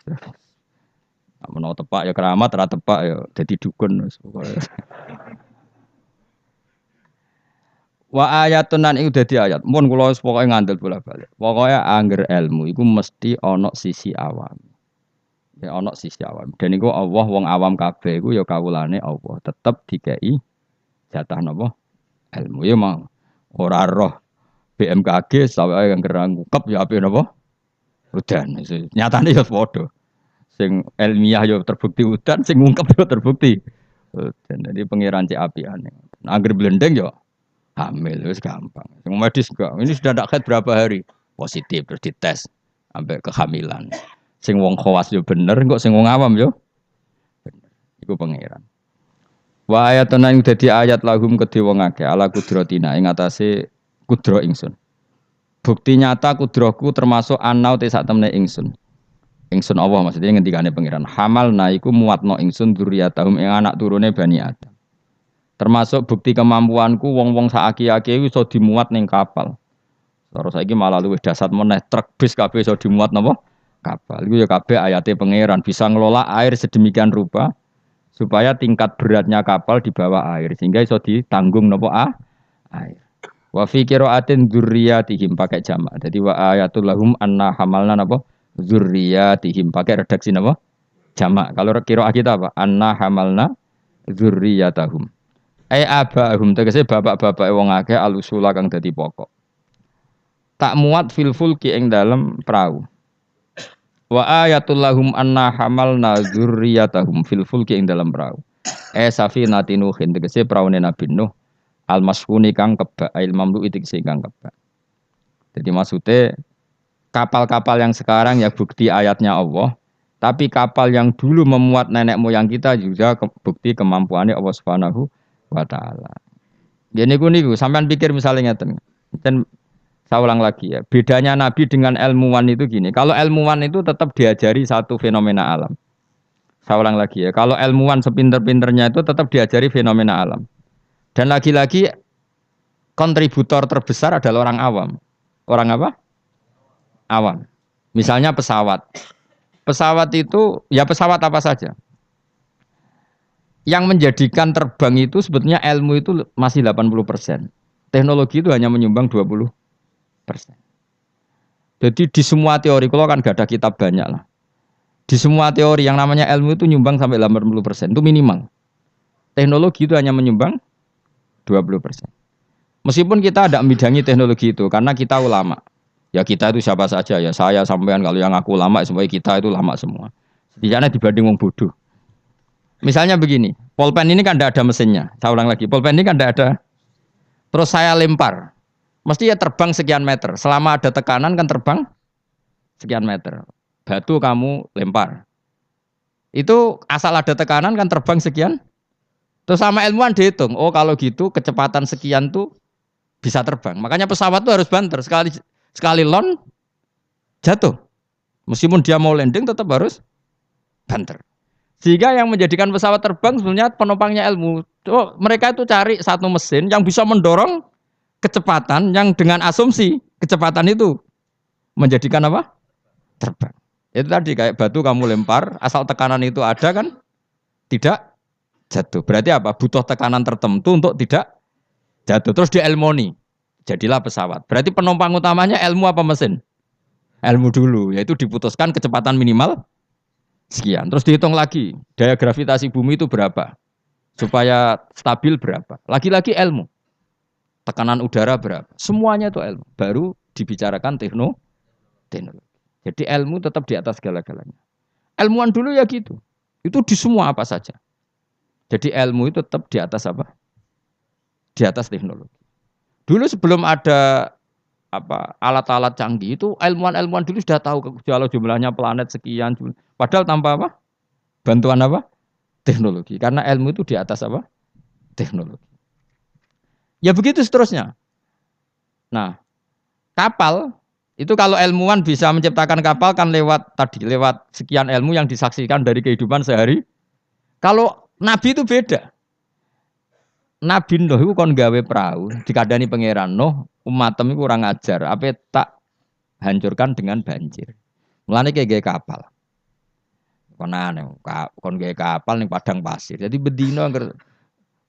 Menawa tepak ya keramat, ra tepak ya dadi dukun wis pokoke. Wa ayatun nan iku dadi ayat. Mun kula wis pokoke ngandel bolak-balik. Pokoke angger ilmu iku mesti ana sisi awam. Ya ana sisi awam. Dan iku Allah wong awam kabeh iku ya kawulane Allah. Tetep dikei jatah napa? Ilmu ya mau. Ora roh BMKG sawake yang gerang ngukep ya ape napa? Udan. Nyatane ya padha. Sing ilmiah yo terbukti udan, sing ngungkep yo terbukti. Udan. Jadi pangeran cek apiane. Angger blendeng yo hamil wis gampang. Sing medis enggak. Ini sudah ndak haid berapa hari? Positif terus dites sampai kehamilan. Sing wong khawas yo bener, kok sing wong awam yo bener. Iku pangeran. Wa ayatun ing dadi ayat lahum kedhe wong akeh ala kudratina ing atase kudro ingsun. Bukti nyata kudrohku termasuk anau te sak temne ingsun. Ingsun Allah maksudnya ngendikane pangeran hamal naiku muatno ingsun dzurriyyatahum ing anak turune Bani Adam. Termasuk bukti kemampuanku wong-wong saaki-aki iso dimuat ning kapal. Terus saiki malah luwih dasar meneh truk bis kabeh iso dimuat napa? Kapal. Iku ya kabeh ayate pangeran bisa ngelola air sedemikian rupa supaya tingkat beratnya kapal di bawah air sehingga iso ditanggung napa air. Wa fi qiraatin dzurriyyatihim pakai jamak. Jadi wa ayatul lahum anna hamalna napa? Dzurriyyatihim pakai redaksi napa? Jamak. Kalau qiraat kita apa? Anna hamalna dzurriyyatahum. Ai abahum tegese bapak-bapak wong akeh alusula kang dadi pokok. Tak muat fil fulki ing dalem perahu. Wa ayatul lahum anna hamalna dzurriyyatahum fil fulki ing dalem perahu. Safinatin Nuhin tegese praune Nabi Nuh al-masfuni kang kebak ail mamlu tegese kang kebak. Jadi maksudnya kapal-kapal yang sekarang ya bukti ayatnya Allah, tapi kapal yang dulu memuat nenek moyang kita juga bukti kemampuannya Allah Subhanahu wa taala. Ya niku sampean pikir misalnya ngeten. Dan saya ulang lagi ya, bedanya Nabi dengan ilmuwan itu gini. Kalau ilmuwan itu tetap diajari satu fenomena alam. Saya ulang lagi ya, kalau ilmuwan sepinter-pinternya itu tetap diajari fenomena alam. Dan lagi-lagi kontributor terbesar adalah orang awam. Orang apa? Awam. Misalnya pesawat. Pesawat itu, ya pesawat apa saja. Yang menjadikan terbang itu sebetulnya ilmu itu masih 80%. Teknologi itu hanya menyumbang 20%. Jadi di semua teori, kalau kan gak ada kitab banyak lah. Di semua teori yang namanya ilmu itu nyumbang sampai 80%. Itu minimal. Teknologi itu hanya menyumbang 20%. Meskipun kita ada membidangi teknologi itu, karena kita ulama. Ya kita itu siapa saja ya, saya sampean kalau yang aku ulama, semuanya kita itu ulama semua. Setidaknya dibanding wong bodoh. Misalnya begini, pulpen ini kan tidak ada mesinnya. Saya ulang lagi, pulpen ini kan tidak ada. Terus saya lempar, mesti ya terbang sekian meter. Selama ada tekanan kan terbang sekian meter. Batu kamu lempar. Itu asal ada tekanan kan terbang sekian. Terus sama ilmuwan dihitung, oh kalau gitu kecepatan sekian tuh bisa terbang. Makanya pesawat tuh harus banter. Sekali lon jatuh. Meskipun dia mau landing tetap harus banter. Sehingga yang menjadikan pesawat terbang sebenarnya penumpangnya ilmu. Oh, mereka itu cari satu mesin yang bisa mendorong kecepatan yang dengan asumsi kecepatan itu menjadikan apa? Terbang. Itu tadi kayak batu kamu lempar, asal tekanan itu ada kan tidak jatuh. Berarti apa? Butuh tekanan tertentu untuk tidak jatuh. Terus dielmoni. Jadilah pesawat. Berarti penumpang utamanya ilmu apa mesin? Ilmu dulu, yaitu diputuskan kecepatan minimal sekian. Terus dihitung lagi, daya gravitasi bumi itu berapa? Supaya stabil berapa? Lagi-lagi ilmu. Tekanan udara berapa? Semuanya itu ilmu. Baru dibicarakan teknologi. Jadi ilmu tetap di atas segala-galanya. Ilmuwan dulu ya gitu. Itu di semua apa saja. Jadi ilmu itu tetap di atas apa? Di atas teknologi. Dulu sebelum ada alat-alat canggih itu ilmuwan-ilmuwan dulu sudah tahu kalau jumlahnya planet sekian. Padahal tanpa apa? Bantuan apa? Teknologi. Karena ilmu itu di atas apa? Teknologi. Ya begitu seterusnya. Nah, kapal itu kalau ilmuwan bisa menciptakan kapal kan lewat sekian ilmu yang disaksikan dari kehidupan sehari. Kalau Nabi itu beda. Nabi Nuh iku kon gawe perahu, dikandani pangeran Nuh, umatem iku kurang ajar, ape tak hancurkan dengan banjir. Mulane kayak gawe kapal. Konane, kon gawe kapal ning padang pasir. Jadi bedino angger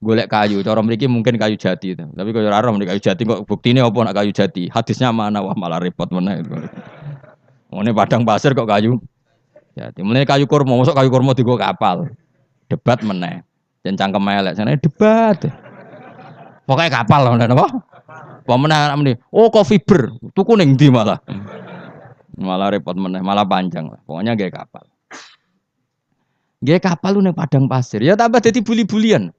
golek kayu, cara mriki mungkin kayu jati. Tapi kaya ora ora kayu jati kok buktine apa nak kayu jati? Hadisnya mana wah malah repot meneh. Ngene padang pasir kok kayu jati. Mulane kayu kurma, mosok kayu kurma digo kapal. Debat meneh. Jan cangkem elek, jane debat. Pokoke kapal lho napa? Apa meneh oh kok fiber, tuku ning ndi malah. Malah repot meneh, malah panjang lah. Pokoknya gawe kapal. Gawe kapal lu ning padang pasir. Ya tambah dadi buli-bulian.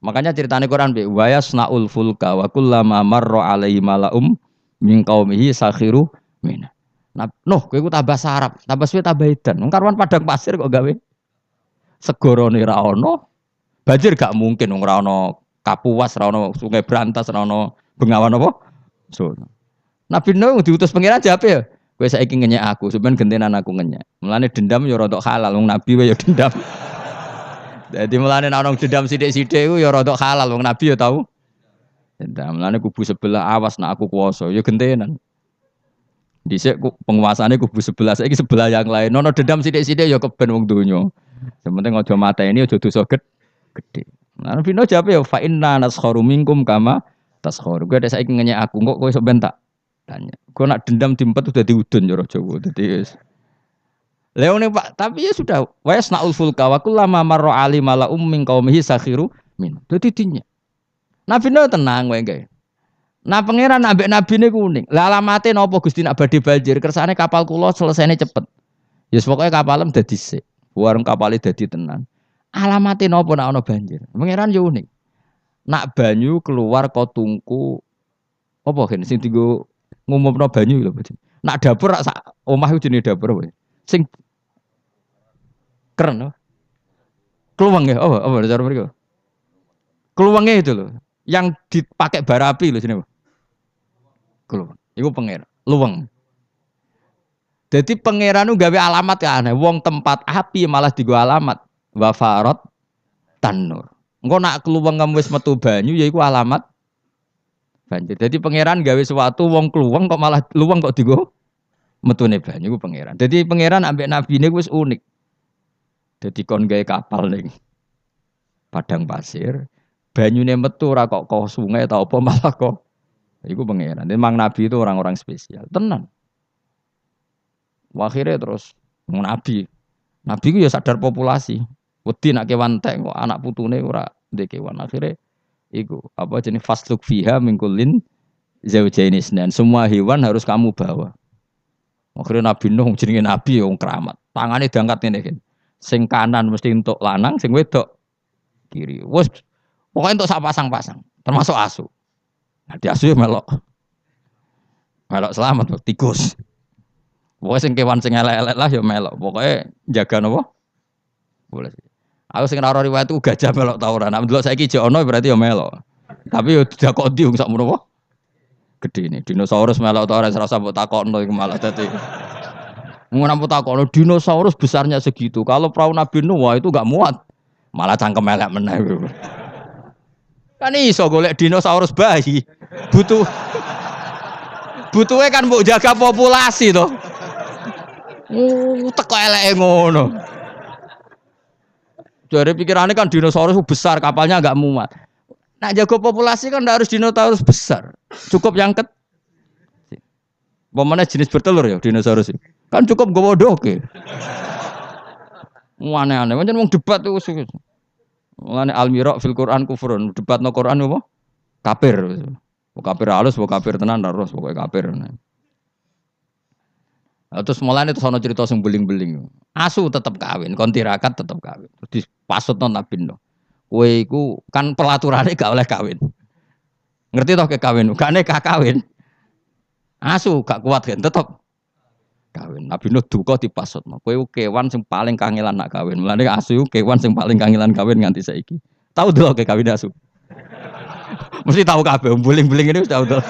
Makanya ceritane Quran be wa yasnaul fulka wa kullama marra alaihi malaum min qaumihi sakhiru min. Nah, noh kowe ku tambah sarap, tambah suwe tambah edan. Wong karuan padang pasir kok gawe segorone ra ono. Banjir gak mungkin wong ra ono Kapuas, ra ono Sungai Brantas, ra ono Bengawan apa? So. Nabi Nuh diutus pangeran jape ya. Kowe saiki ngenyek aku, sampeyan gentenan aku ngenyek. Mulane dendam ya rada halal wong nabi wae ya dendam. Jadi mulane nek ana dendam sithik-sithik iku ya rada halal wong nabi ya tau. Dendam mulane kubu sebelah awas nek aku kuwasa ya gentenan. Dhisik penguasane kubu sebelah saiki sebelah yang lain. Ono dendam sithik-sithik ya keben wong donya. Sementing aja mateni aja dosa gede. Nah Vino jawab ya fa inna naskharu minkum kama taskharu. Kowe saiki ngenyek aku kok kowe sok ben tak tanya. Kowe nak dendam diempet udah diudun cara Jawa. Dadi Leone Pak, tapi ya sudah. Wa yasnaul fulka wa kullama marra ali mala min qaumihi sakhiru min. Dadi dinya. Nabi Nuh tenang wae gae. Nah pangeran ambek nabine kuning. Lah alamate napa Gusti nak badhe banjir? Kersane kapal kula selesainya cepet. Ya yes, pokoknya kapalem dadi sik. Warung kapale dadi tenan. Alamate napa nak ana banjir? Pangeran yo unik. Nak banyu keluar kok tungku apa gen sing dienggo ngumumno banyu lho. Nak dapur sak omah iku jenenge dapur wae. Sing keren loh. Keluwang ya, apa cara mereka? Keluwangnya itu loh, yang dipakai bara api loh sini. Keluwang, itu pangeran, luwang. Jadi pangeran itu gawe alamat ya aneh. Wong tempat api malah digo alamat. Wafarot tanur. Engko nak keluwang kamu wis metu banyu, ya itu alamat banjir. Jadi pangeran gawe sesuatu, wong keluwang kok malah luwang kok digo metune banyu, itu pangeran. Jadi pangeran ambek nabi ini wis unik. Jadi kon gawe kapal ning padang pasir, banyune metu ora kok sungai atau apa malah kok iku pangeran. Memang nabi itu orang-orang spesial, tenan. Akhirnya terus nabi ku ya sadar populasi. Wedi nak kewan tek kok anak putune ora ndek kewan. Akhirnya iku apa jenis fasluk fiha min kullin zaujaini isnan. Semua hewan harus kamu bawa. Akhirnya Nabi Nuh jenenge nabi wong keramat. Tangane diangkat ngene iki. Sing kanan mesti untuk lanang, sing wedok kiri. Wes pokoknya untuk sak pasang-pasang, termasuk asu. Nah, di asu ya melok selamat tikus. Pokoknya sing kewan sing elek-elek lah ya melok. Pokoknya jaga nopo. Boleh. Aku sing ora riwayat itu gajah melok ta ora. Nek ndelok saiki jek ono berarti ya melok. Tapi yo tidak kok ndi wong sak menapa. Gede ini dinosaurus melok ta ora rasa mbok takokno iku malah dadi. Mengenai takon dinosaurus besarnya segitu. Kalau perahu Nabi Nuh wah itu gak muat. Malah cangkem elek meneh. Kan iso golek dinosaurus bayi. Butuhe kan mbok jaga populasi to. Teko eleke ngono. Dari pikirannya kan dinosaurus besar, kapalnya gak muat. Nak jaga populasi kan harus dinosaurus besar. Cukup yang Pemane jenis bertelur ya dinosaurus. Kan cukup gowo doke. Aneh-aneh, pancen wong debat itu mulane al-mira fil Quran kufrun, debatno Quran apa? Kafir. Kafir halus, kafir tenan terus pokoke kafir. Terus mulane terus ana cerita sing beling-beling. Asu tetep kawin, kon tirakat tetep kawin. Terus dipasutno Nabi Nuh. Kowe iku kan pelaturane gak oleh kawin. Ngerti toh ke kawin, gak nekah kawin. Asu gak kuat kan tetep kawin. Nabi Nuh duka dipasutno. Kowe kewan sing paling kangelan nak kawin. Mulane asu kewan sing paling kangelan kawin nganti saiki. Tahu delok ke kawin asu. Mesti tahu kabeh beling-beling ini wis tahu delok.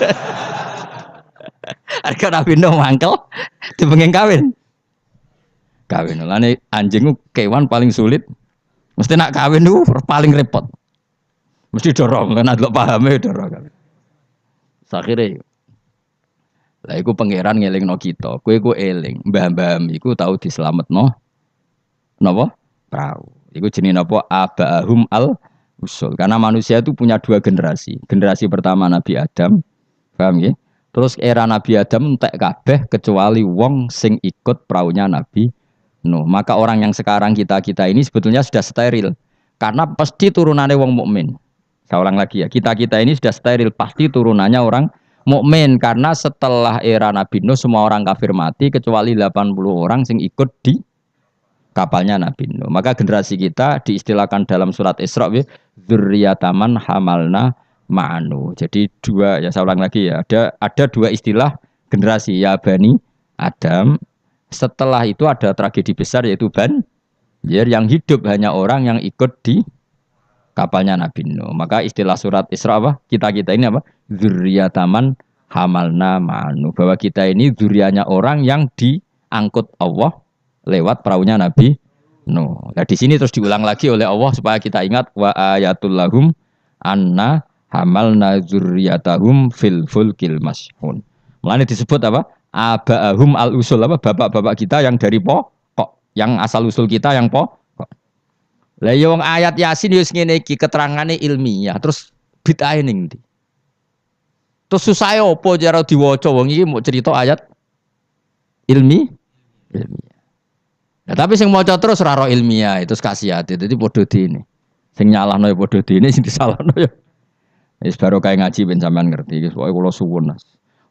Harga Nabi Nuh mangkel dipenging kawin. Kawin. Mulane anjing ku kewan paling sulit. Mesti nak kawin niku paling repot. Mesti dorong kan adlok pahame dorong kan. Akhire lah iku pangeran ngelingno kita. Kowe iku eling, mbah-mbah iku tau dislametno napa? Perahu. Iku jenenge napa? Abahum al usul. Karena manusia itu punya dua generasi. Generasi pertama Nabi Adam, paham ya? Terus era Nabi Adam entek kabeh kecuali wong sing ikut perahunya Nabi Nuh. Maka orang yang sekarang kita ini sebetulnya sudah steril. Karena pasti turunannya wong mukmin. Saya ulang lagi ya, kita ini sudah steril, pasti turunannya orang mukmin karena setelah era Nabi Nuh semua orang kafir mati kecuali 80 orang sing ikut di kapalnya Nabi Nuh. Maka generasi kita diistilahkan dalam surat Isra dzurriyyataman hamalna ma'anu. Jadi dua ya saya ulang lagi ya, ada dua istilah generasi ya Bani Adam. Setelah itu ada tragedi besar yaitu Banjir yang hidup hanya orang yang ikut di kapalnya Nabi Nuh. Maka istilah surat Isra apa? Kita ini apa? Dzurriyyataman hamalna ma'anu. Bahwa kita ini dzurriyyahnya orang yang diangkut Allah lewat perahunya Nabi Nuh. Nah di sini terus diulang lagi oleh Allah supaya kita ingat wa ayatul lahum anna hamalna dzurriyyatahum fil fulkil mashhun. Mulane disebut apa? Abahum al usul apa? Bapak-bapak kita yang dari pokok, yang asal usul kita yang pokok. Lah yo ayat Yasin yo ngene iki keterangane ilmiah, terus bid'ah ning ndi? Terus susah opo cara diwaca wong iki mau cerita ayat ilmiah. Ya, tapi sing maca terus ora ro ilmiah itu kasihati. Dadi padha dene. Sing nyalahno ya padha dene, sing disalahno ya. Wis baru kae ngaji ben sampean ngerti. Wis pokoke kula suwun.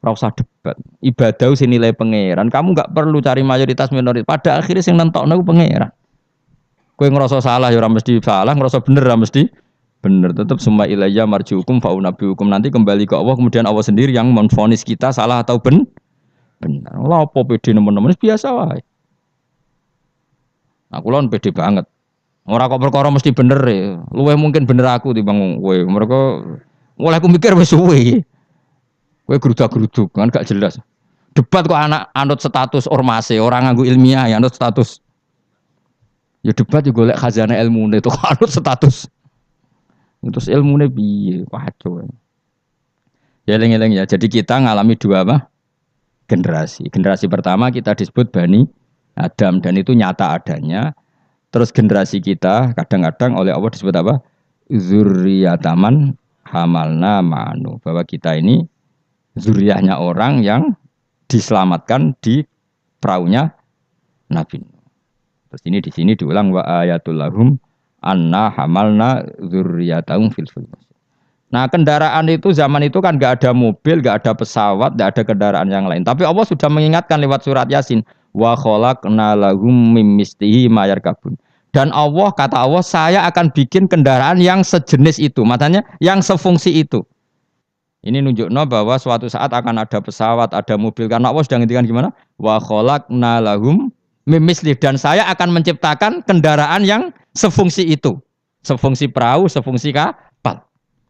Ora usah debat. Ibadah sing nilai pangeran. Kamu enggak perlu cari mayoritas minoritas. Pada akhirnya sing nentokno ku pangeran. Kowe ngerasa salah ya ora mesti salah, ngerasa bener ora mesti bener. Tetap summa ilayya marji'ukum fa unabbiukum. Nanti kembali ke Allah, kemudian Allah sendiri yang menvonis kita salah atau bener. Lah apa pede nemen-nemen biasa wae. Aku lon pede banget. Ora kok perkara mesti bener ya. Luwih mungkin bener aku timbang kowe. Mereka mulai aku mikir wis suwe. Kowe gerudak-geruduk kan gak jelas. Debat kok anak anut status ormase, orang nganggo ilmiah ya anut status. Ya debat juga golek khazanah ilmune itu anut status. Terus ilmune piye? Waduh. Ya eling-eling ya. Jadi kita ngalami dua apa? Generasi. Generasi pertama kita disebut Bani Adam dan itu nyata adanya. Terus generasi kita kadang-kadang oleh Allah disebut apa? Dzurriyyataman hamalna ma'anu. Bahwa kita ini zuriyahnya orang yang diselamatkan di perahunya Nabi. Terus ini di sini diulang wa ayatul lahum anna hamalna dzurriyyatahum fil fulk. Nah kendaraan itu zaman itu kan gak ada mobil, gak ada pesawat, gak ada kendaraan yang lain. Tapi Allah sudah mengingatkan lewat surat Yasin wa khalaqna lahum mim mislihi ma yarkabun. Dan Allah kata Allah saya akan bikin kendaraan yang sejenis itu, maknanya yang sefungsi itu. Ini nunjukno bahwa suatu saat akan ada pesawat, ada mobil karena Allah sudah ngintikan gimana? Wa khalaqna lahum mim mislihi dan saya akan menciptakan kendaraan yang sefungsi itu. Sefungsi perahu, sefungsi kapal.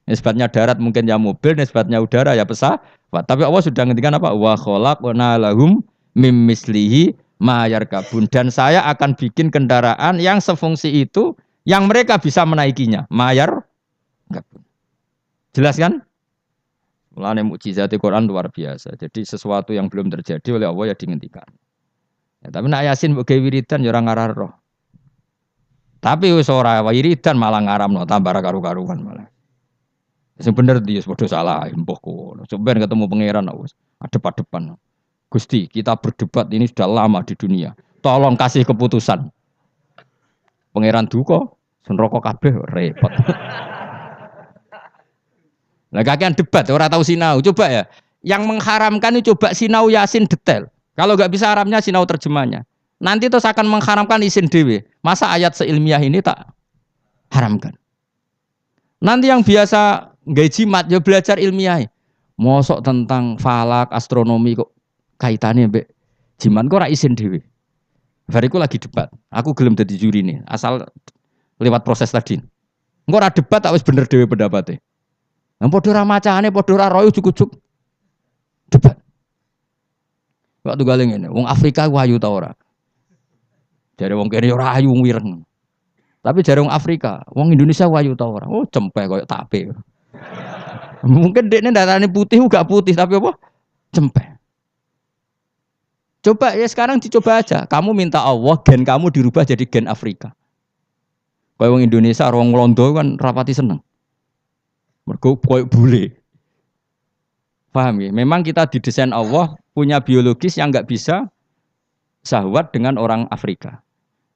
Nisbatnya darat mungkin ya mobil, nisbatnya udara ya pesawat. Tapi Allah sudah ngendikan apa? Wa khalaqna lahum mim mislihi ma yarkabun dan saya akan bikin kendaraan yang sefungsi itu yang mereka bisa menaikinya. Ma yarkabun. Jelas kan? Mulane mukjizat Al-Qur'an luar biasa. Jadi sesuatu yang belum terjadi oleh Allah ya dihentikan. Ya, tapi nak Yasin mbok wiridan ya ora ngararo. Tapi wis ora wiridan malah ngaramno tambah karu-karuan malah. Sing bener dia padha salah, mbah kono. Coba ketemu pangeran wis adep-adepan. Gusti, kita berdebat ini sudah lama di dunia. Tolong kasih keputusan. Pangeran duka, senroko kabeh repot. Lah kakean debat ora tahu sinau. Coba ya. Yang mengharamkan itu coba sinau Yasin detail. Kalau enggak bisa Arabnya sinau terjemahnya. Nanti terus akan mengharamkan isin dewe. Masa ayat seilmiah ini tak haramkan. Nanti yang biasa nggak jimat ya belajar ilmiah. Mosok tentang falak, astronomi kok kaitannya mbek jimat kok ora isin dhewe. Bariku lagi debat. Aku gelem dadi juri nih, asal lewat proses tadi. Engko ora debat tak wis bener dhewe pendapate. Lah padha ora macane, padha ora royo juk-juk. Debat. Kok tunggal ngene, wong Afrika ku ayu ta ora? Jare wong kene ora ayu wireng. Tapi jare wong Afrika, wong Indonesia wayu ta ora? Oh, cempek koyo tape. Mungkin dekne darane putih gak putih tapi apa? Cempek. Coba ya sekarang dicoba aja. Kamu minta Allah gen kamu dirubah jadi gen Afrika. Kayak wong Indonesia, orang Londo kan rapati seneng. Mergo koyo bule. Paham ya? Memang kita didesain Allah punya biologis yang nggak bisa syahwat dengan orang Afrika.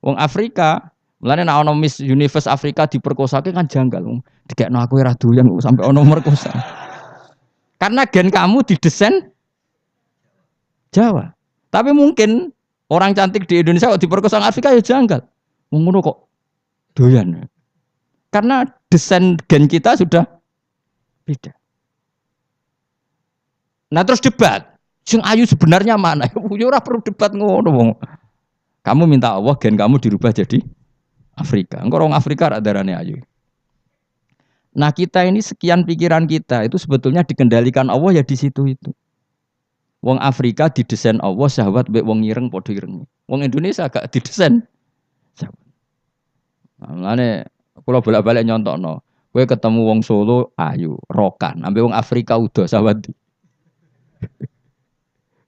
Wong Afrika, mulane nek ana Miss Universe Afrika diperkosake kan janggal. Dikekno aku ora doyan sampai ana merkosa. Karena gen kamu didesain Jawa. Tapi mungkin orang cantik di Indonesia kok diperkosa Afrika ya janggal. Ngono kok doyan. Karena desain gen kita sudah beda. Nah terus debat. Sing ayu sebenarnya mana? Ya ora perlu debat ngono wong. Kamu minta Allah gen kamu dirubah jadi Afrika. Engko orang Afrika ra darane ayu. Nah kita ini sekian pikiran kita itu sebetulnya dikendalikan Allah ya di situ itu. Wong Afrika didesain Allah syahwat mbek wong ireng padha ireng. Wong Indonesia gak didesain syahwat. Mulane kula bolak-balik nyontokno. Kowe ketemu wong Solo ayu, rokan, ambek wong Afrika udah syahwat.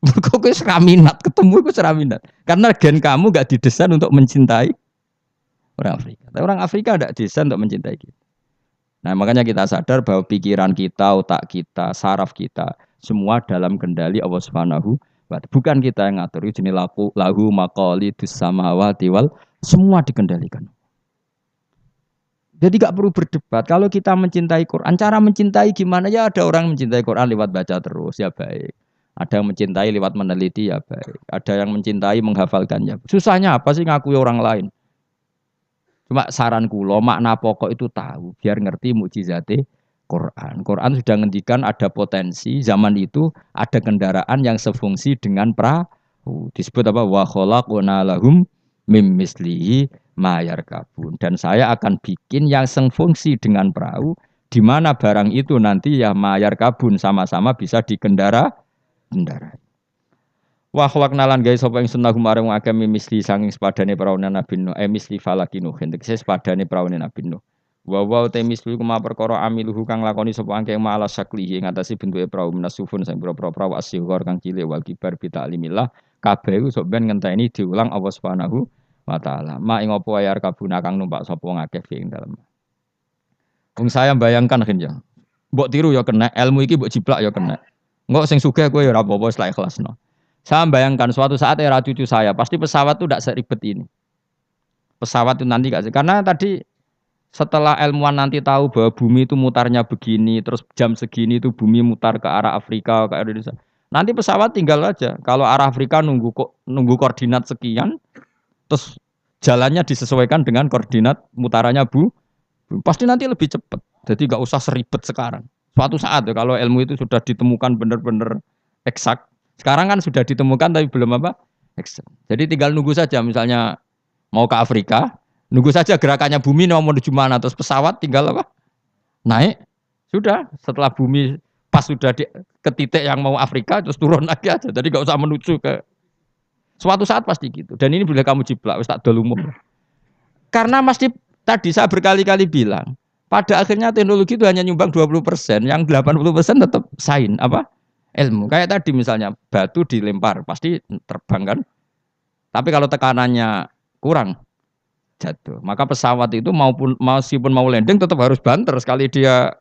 Kok kowe ora minat ketemu kowe ora minat. Karena gen kamu gak didesain untuk mencintai orang Afrika. Tapi orang Afrika tidak didesain untuk mencintai kita. Nah, makanya kita sadar bahwa pikiran kita, otak kita, saraf kita semua dalam kendali Allah Subhanahu wa ta'ala. Bukan kita yang ngatur, jenis lahu maqalidus samawati wal semua dikendalikan. Jadi gak perlu berdebat. Kalau kita mencintai Quran, cara mencintai gimana ya? Ada orang mencintai Quran lewat baca terus ya baik. Ada yang mencintai lewat meneliti ya baik. Ada yang mencintai menghafalkan ya. Susahnya apa sih ngakui orang lain? Cuma saran kula makna pokok itu tahu biar ngerti mukjizate Quran. Quran sudah ngendikan ada potensi zaman itu ada kendaraan yang sefungsi dengan perahu. Disebut apa? Wa khalaqna lahum mim mislihi ma yarkabun. Dan saya akan bikin yang sefungsi dengan perahu di mana barang itu nanti ya ma yarkabun sama-sama bisa dikendarai. Wa khalaqna lan gawe sapa ing sunah marang akeh misli sanging sepadane praune Nabi Nuh misli falakinu hentek sepadane praune Nabi Nuh wa te misli kuma perkara amiluhu kang lakoni sapa angke maala saklihi ing atase bentuke prau menasufun sing pira-pira prau asyghar kang cilik wal kibar bi ta'limillah kabeh iku sok ben ngenteni diulang Allah Subhanahu wa taala ma ing apa ayar kabuna kang numpak sapa ngakeh ing dalem wong saya bayangkan kan ya mbok tiru ya kena ilmu iki mbok jiplak ya kena engko sing sugih kowe ya ora apa-apa wis ikhlasno. Saya bayangkan suatu saat era cucu saya pasti pesawat itu tidak seribet ini. Pesawat itu nanti karena tadi setelah ilmuwan nanti tahu bahwa bumi itu mutarnya begini, terus jam segini itu bumi mutar ke arah Afrika, ke Indonesia. Nanti pesawat tinggal aja. Kalau arah Afrika nunggu koordinat sekian, terus jalannya disesuaikan dengan koordinat mutarannya pasti nanti lebih cepat. Jadi nggak usah seribet sekarang. Suatu saat ya, kalau ilmu itu sudah ditemukan benar-benar eksak. Sekarang kan sudah ditemukan tapi belum apa? Jadi tinggal nunggu saja misalnya mau ke Afrika, nunggu saja gerakannya bumi mau menuju mana terus pesawat tinggal apa? Naik. Sudah, setelah bumi pas sudah ke titik yang mau Afrika terus turun lagi aja. Jadi enggak usah menuju ke suatu saat pasti gitu. Dan ini boleh kamu jiplak wis tak dol umum. Karena mesti tadi saya berkali-kali bilang, pada akhirnya teknologi itu hanya nyumbang 20%, yang 80% tetap sains apa? Ilmu. Kayak tadi misalnya batu dilempar pasti terbang kan. Tapi kalau tekanannya kurang jatuh. Maka pesawat itu meskipun mau landing tetap harus banter sekali dia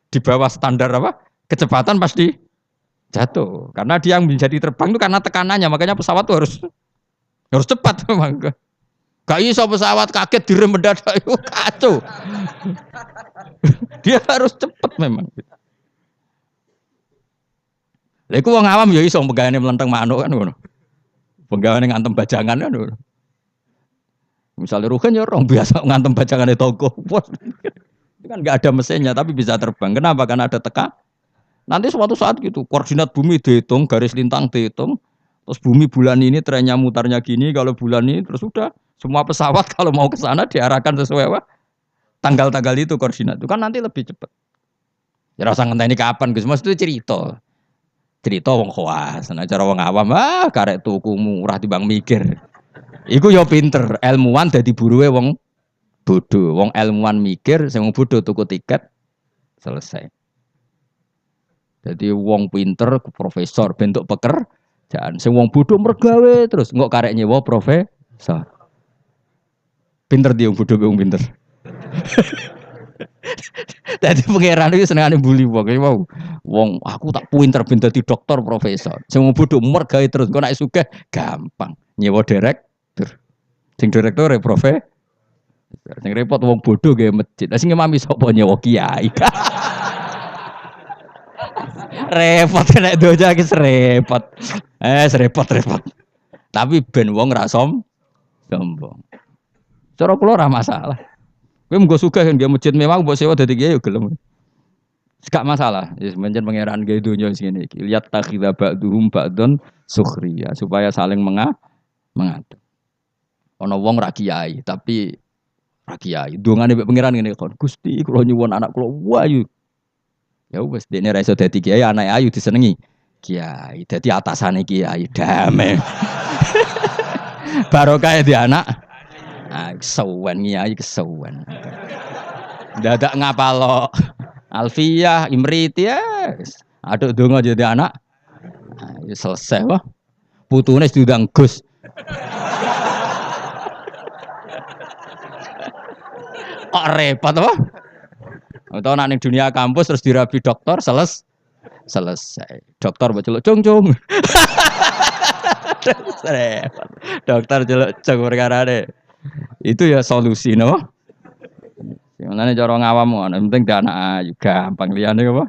di bawah standar apa? Kecepatan pasti jatuh. Karena dia yang menjadi terbang itu karena tekanannya. Makanya pesawat itu harus cepat memang. Gak iso pesawat kaget direm mendadak itu kacau. Dia harus cepat memang. Lha iku wong awam ya iso pegawene mlenteng manuk kan ngono. Pegawene ngantem bajangan kan ngono. Misalnya Ruhin ya orang biasa ngantem bajangane toko. Itu kan enggak ada mesinnya tapi bisa terbang. Kenapa? Karena ada teka. Nanti suatu saat gitu, koordinat bumi dihitung, garis lintang dihitung. Terus bumi bulan ini trennya mutarnya gini, kalau bulan ini terus sudah semua pesawat kalau mau ke sana diarahkan sesuai apa? Tanggal-tanggal itu koordinat. Itu kan nanti lebih cepat. Ya rasa ngenteni kapan Gus? Mas itu cerita. Cerita wong khawas, nah cara wong awam karek tuku murah timbang mikir. Iku ya pinter, ilmuwan dadi buruhe wong bodoh. Wong ilmuwan mikir, sing wong bodoh tuku tiket selesai. Jadi wong pinter profesor bentuk pekerjaan. Sing wong bodoh mergawe terus engko karek nyewa profesor. Pinter dia wong bodoh wong pinter. Dadi pangeran iki senengane bully wong. Wow. Wong aku tak pinter ben dadi dokter profesor. Sing wong bodoh mergawe terus engko nek sugih gampang nyewa direktur. Sing direktur e profesor. Sing repot wong bodoh gawe masjid. Lah sing imami sapa nyewa kiai. Repot nek doja iki repot. Repot. Tapi ben wong ra sombong. Cara kula ora masalah. Kowe mung sugih dia masjid mewah mbok sewa dadi kiai yo gelem. Gak masalah. Wis mencen pangeran gawe donya sing ngene iki. Lihat takhidha ba'duhum ba'dun sukhriya supaya saling mengatur. Ana wong ra kiai tapi ra kiai. Dongane mbek pangeran ngene kon. Gusti kula nyuwun anak kula wayu. Ya wis dene ra iso dadi kiai, anake ayu disenengi. Kiai, dadi atasane kiai damai. Barokah di anak. Kesuwen kiai kesuwen. Dadak ngapalo. Alfiyah, Imrit ya. Aduk donga jadi anak. Ya selesai wah. Putune diundang Gus. Kok repot wah. Atau nak ning dunia kampus terus dirabi dokter selesai. Dokter mbok celuk cung. Dokter celuk cung perkarane. Itu ya solusi no. Gimana cara ngawam ngono, penting dana ayu gampang liyane apa?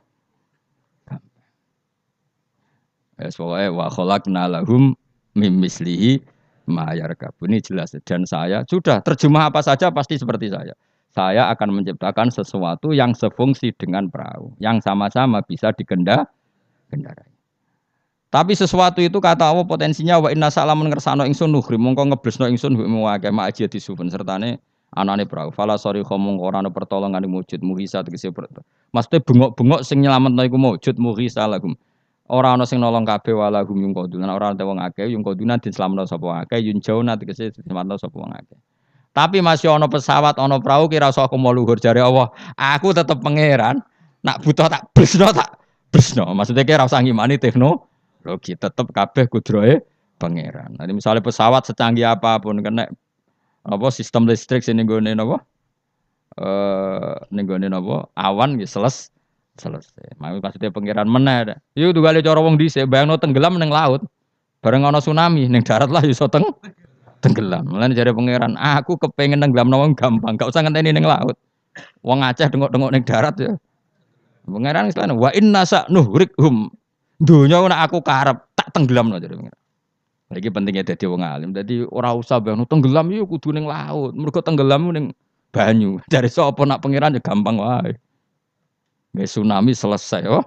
Ya pokoke wa khalaqna lahum mim mislihi ma yarkabun. Ini jelas dan saya sudah terjemah apa saja pasti seperti saya. Saya akan menciptakan sesuatu yang sefungsi dengan perahu, yang sama-sama bisa dikendarai. Tapi sesuatu itu kata Allah potensinya wa inna salamun ngersano ingsun nuhri mongko ngeblesno ingsun mbek akeh mak aji disupen sertane anane perahu. Fala sori khomong ora ana pertolongan wujud muhisa tegese maksudnya bengok-bengok sing nyelametno iku wujud muhisa lahum. Ora ana sing nolong kabeh walahum yung kodunan ora ana wong akeh yung kodunan diselametno sapa akeh yun jauna tegese diselametno sapa wong akeh. Tapi masih ono pesawat, ono perahu kira usah aku mau luhur jare Allah. Aku tetep pangeran. Nak butuh tak bresno. Maksudnya kira usah ngimani teknologi, tetep kabeh kudrohe pangeran. Nanti misalnya pesawat secanggih apapun kena apa sistem listrik sing nggone napa? Ning gone napa? Awan nggih selesai. Mau maksudnya pangeran meneh. Yo tugale cara wong dhisik bayangno tenggelam ning laut. Bareng ana tsunami ning darat lah iso tenggelam. Mulane jare pangeran, aku kepengin nenggelamno wong gampang, gak usah ngenteni ning laut. Wong Aceh dengok-dengok ning darat ya. Pangeran istilahnya wa inna sa nuhrikhum. Donya nek aku karep tak tenggelamno jare pangeran. Iki pentingnya dadi wong alim. Dadi ora usah bayangno tenggelam yo kudu ning laut. Mergo tenggelam ning banyu. Jare sapa nak pangeran ya gampang wae. Nggih tsunami selesai yo.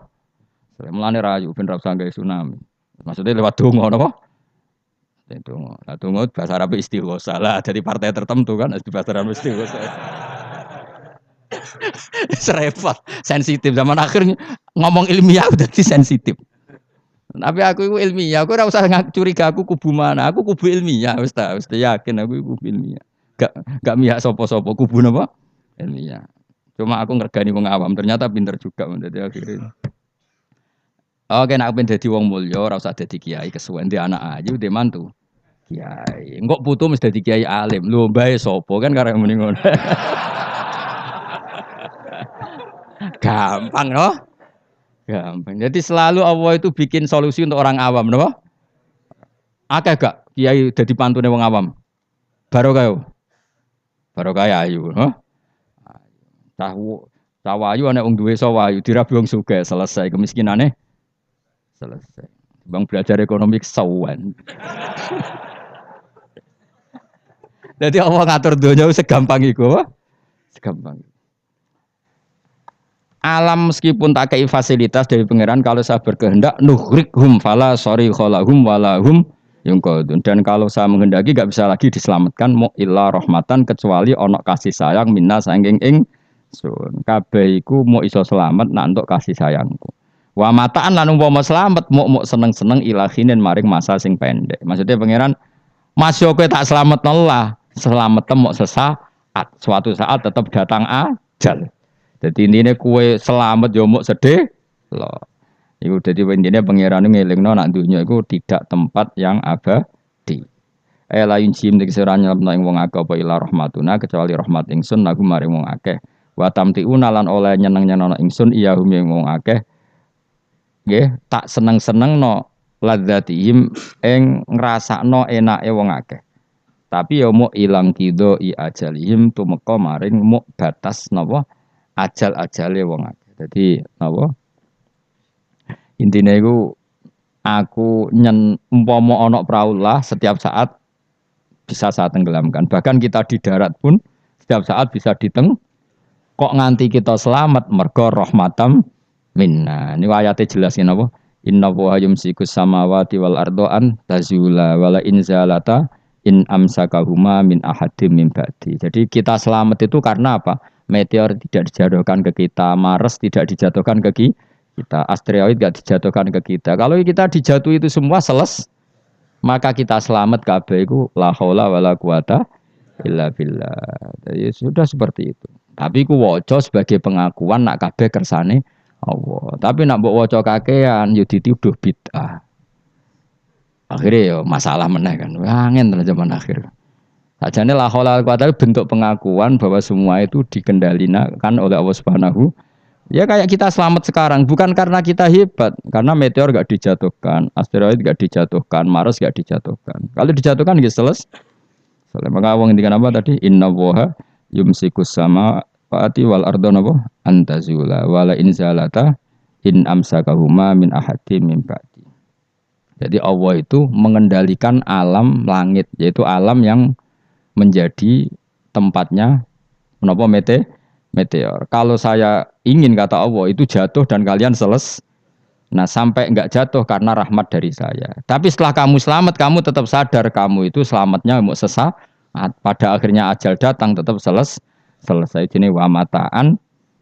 Mulane rayu ben ra usah gawe tsunami. Maksudnya lewat donga napa? Donga bahasa Arab istighosa lah dari partai tertentu kan bahasa Arab istighosa. Serempet, sensitif zaman akhirnya ngomong ilmiah udah sensitif. Tapi aku itu ilmiah, aku ora usah curiga aku kubu mana, aku kubu ilmiah, wis yakin aku kubu ilmiah. Gak mihak sapa-sapa kubu napa? Ilmiah. Cuma aku ngergani wong awam, ternyata pinter juga menjadi akhirnya. Oke, nek ben dadi wong mulya ora usah dadi kiai kesuwen di anak ayu, di mantu. Kiai, engkok putu mesti dadi kiai alim. Lho mbae sapa kan karek muni ngono. Gampang loh. Gampang. Jadi selalu Allah itu bikin solusi untuk orang awam, napa? Akeh gak kiai dadi pantune wong awam? Barokah. Barokah ayu, ha? Sawayu ana wong duwe sawayu dirabi wong sugih selesai kemiskinane. Selesai. Bang belajar ekonomi kesawan. Jadi Allah ngatur dunia segampang itu, segampang. Alam meskipun tak kei fasilitas dari pangeran kalau saya berkehendak nuhrikhum fala sorry kholahum walahum yungkodun. Dan kalau saya menghendaki gak bisa lagi diselamatkan mu illa rahmatan kecuali ono kasih sayang minna sangking sun. Kabeh iku mau iso selamat nak entuk kasih sayangku. Wa mataan lan umpama selamat mau seneng-seneng ilahinen maring masa sing pendek. Maksudnya pangeran masih kowe tak selamat Allah, selamat mau Suatu saat tetap datang ajal. Jadi intinya kue selamat yo mok sedih loh. Iku dadi intinya pangeran ngelingno nak dunya iku tidak tempat yang abadi. Lain jim tegese ora nyelebno ing wong akeh apa ila rahmatuna kecuali rahmat ingsun lagu maring wong akeh. Wa tamtiuna lan oleh nyeneng-nyenengno ingsun iya hum ing wong akeh. Nggih, tak seneng-senengno ladzatihim ing ngrasakno enake wong akeh. Tapi ya mau ilang kido I ajalihim tumeka maring mau batas napa ajal-ajale wong akeh. Dadi napa intine iku aku umpama ana praulah setiap saat bisa saya tenggelamkan. Bahkan kita di darat pun setiap saat bisa kok nganti kita selamat mergo rahmatam minna. Ini ayatnya jelasin apa? Inna wa yumsikus samawati wal ardoan tazula wala inzalata in amsakahuma min ahadim min ba'di. Jadi kita selamat itu karena apa? Meteor tidak dijatuhkan ke kita, Mars tidak dijatuhkan ke kita, asteroid tidak dijatuhkan ke kita. Kalau kita dijatuh itu semua maka kita selamat kabeh iku la haula wala quwata illa billah. Jadi sudah seperti itu. Tapi ku waca sebagai pengakuan nak kabeh kersane Allah. Tapi nak mbok waca kakean yo dituduh bid'ah. Akhirnya ya masalah meneh kan. Angin tenan zaman akhir. Sajane la haula wala quwata bentuk pengakuan bahwa semua itu dikendalikan oleh Allah Subhanahu. Ya kayak kita selamat sekarang bukan karena kita hebat, karena meteor gak dijatuhkan, asteroid gak dijatuhkan, Mars gak dijatuhkan. Kalau dijatuhkan ya selesai. Soalnya maka wong ngendikan apa tadi? Inna woha yumsikus sama Fa'ati wal ardon apa? Antazula wala inzalata in amsakahuma min ahadi min ba'di. Jadi Allah itu mengendalikan alam langit, yaitu alam yang menjadi tempatnya menapa meteor. Kalau saya ingin kata Allah itu jatuh dan kalian selesai. Nah sampai enggak jatuh karena rahmat dari saya. Tapi setelah kamu selamat, kamu tetap sadar kamu itu selamatnya mau sesaat. Pada akhirnya ajal datang tetap selesai jenis wa mataan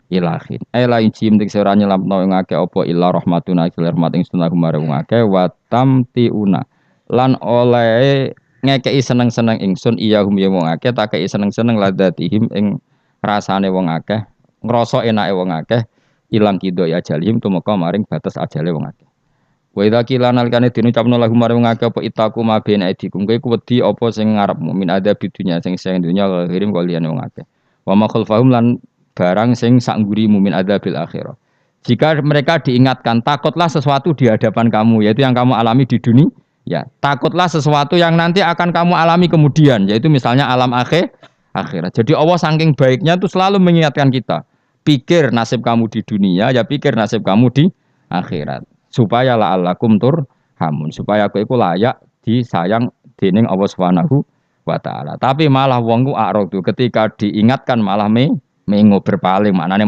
ilahin. Lain jim dik sira nyelamno ing akeh apa illa rahmatuna ila rahmat ing sunah marang akeh wa tamtiuna lan oleh ngekeki seneng-seneng ingsun iya hum ya wong akeh tak kei seneng-seneng ladatihim ing rasane wong akeh ngrasa enake wong akeh ilang kido ya ajalihim tumeka maring batas ajale wong akeh. Wa idza qila nalikane dinucapno lagu maring wong akeh apa itaku mabena idikum kowe wedi apa sing ngarepmu min ada bidunya sing dunya kirim kaliyan wong akeh. Wa ma khalfahum lan barang sing sak ngguri mumin adzabil akhirah. Jika mereka diingatkan takutlah sesuatu di hadapan kamu yaitu yang kamu alami di dunia, ya takutlah sesuatu yang nanti akan kamu alami kemudian yaitu misalnya alam akhirat. Jadi Allah saking baiknya itu selalu mengingatkan kita. Pikir nasib kamu di dunia, ya pikir nasib kamu di akhirat. Supaya la'allakum turhamun, supaya aku iku layak disayang dening Allah Subhanahu wa taala. Tapi malah wong ku arodu ketika diingatkan malah mengo berpaling maknane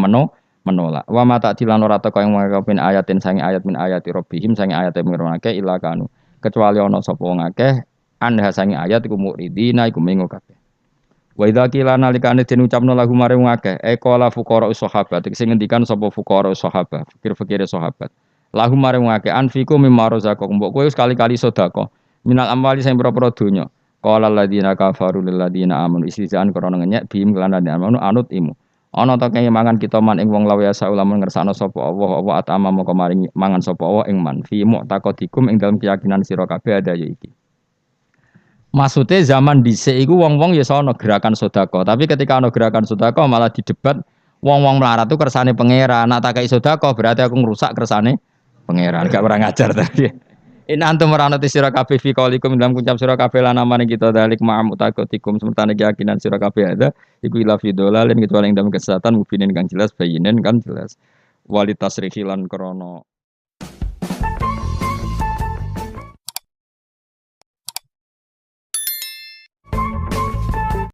menolak. Wa mata dilan ora teko ing ngakepin ayatin sange ayat min ayati rabbihim sange ayat mirwanake ila kanu. Kecuali ana sapa wong akeh anha sange ayat iku muridina iku mengo kabeh. Wa idza qila nalikane den ucapno lagu mare wong akeh qala fuqara sahabat sing ngendikan sapa fuqara sahabat fikir-fikire sahabat. Lagu mare wong akeh anfiku mimma razaqakum mbok kowe sekali-kali sedekah minal amwali sing pira-pira donya. Qala alladziina kafaru lil ladziina aamanu istizaan krana ngenyek bihim kelan amanu anut imu. Ana ta kaya mangan kita man ing wong lawe asa ulama ngersakno sapa Allah apa atama moko maring mangan sapa Allah ing man fi mu'taqadikum ing dalem keyakinan sira kabeh ada ya iki. Maksudnya zaman dhisik iku wong-wong ya sono gerakan sedekah, tapi ketika ana gerakan sedekah malah didebat wong-wong melarat itu kersane pangeran. Nak tak kei sedekah berarti aku ngrusak kersane pangeran. Gak ora ngajar tadi. In antum meranati sira kabeh fi qaulikum dalam ucap sira kabeh lan amane kita dalik ma'am utakotikum semertane keyakinan sira kabeh ada iku ila fi dolalin kecuali ing dalam kesesatan mubinin kang jelas bayinen kan jelas walitasrihi lan krana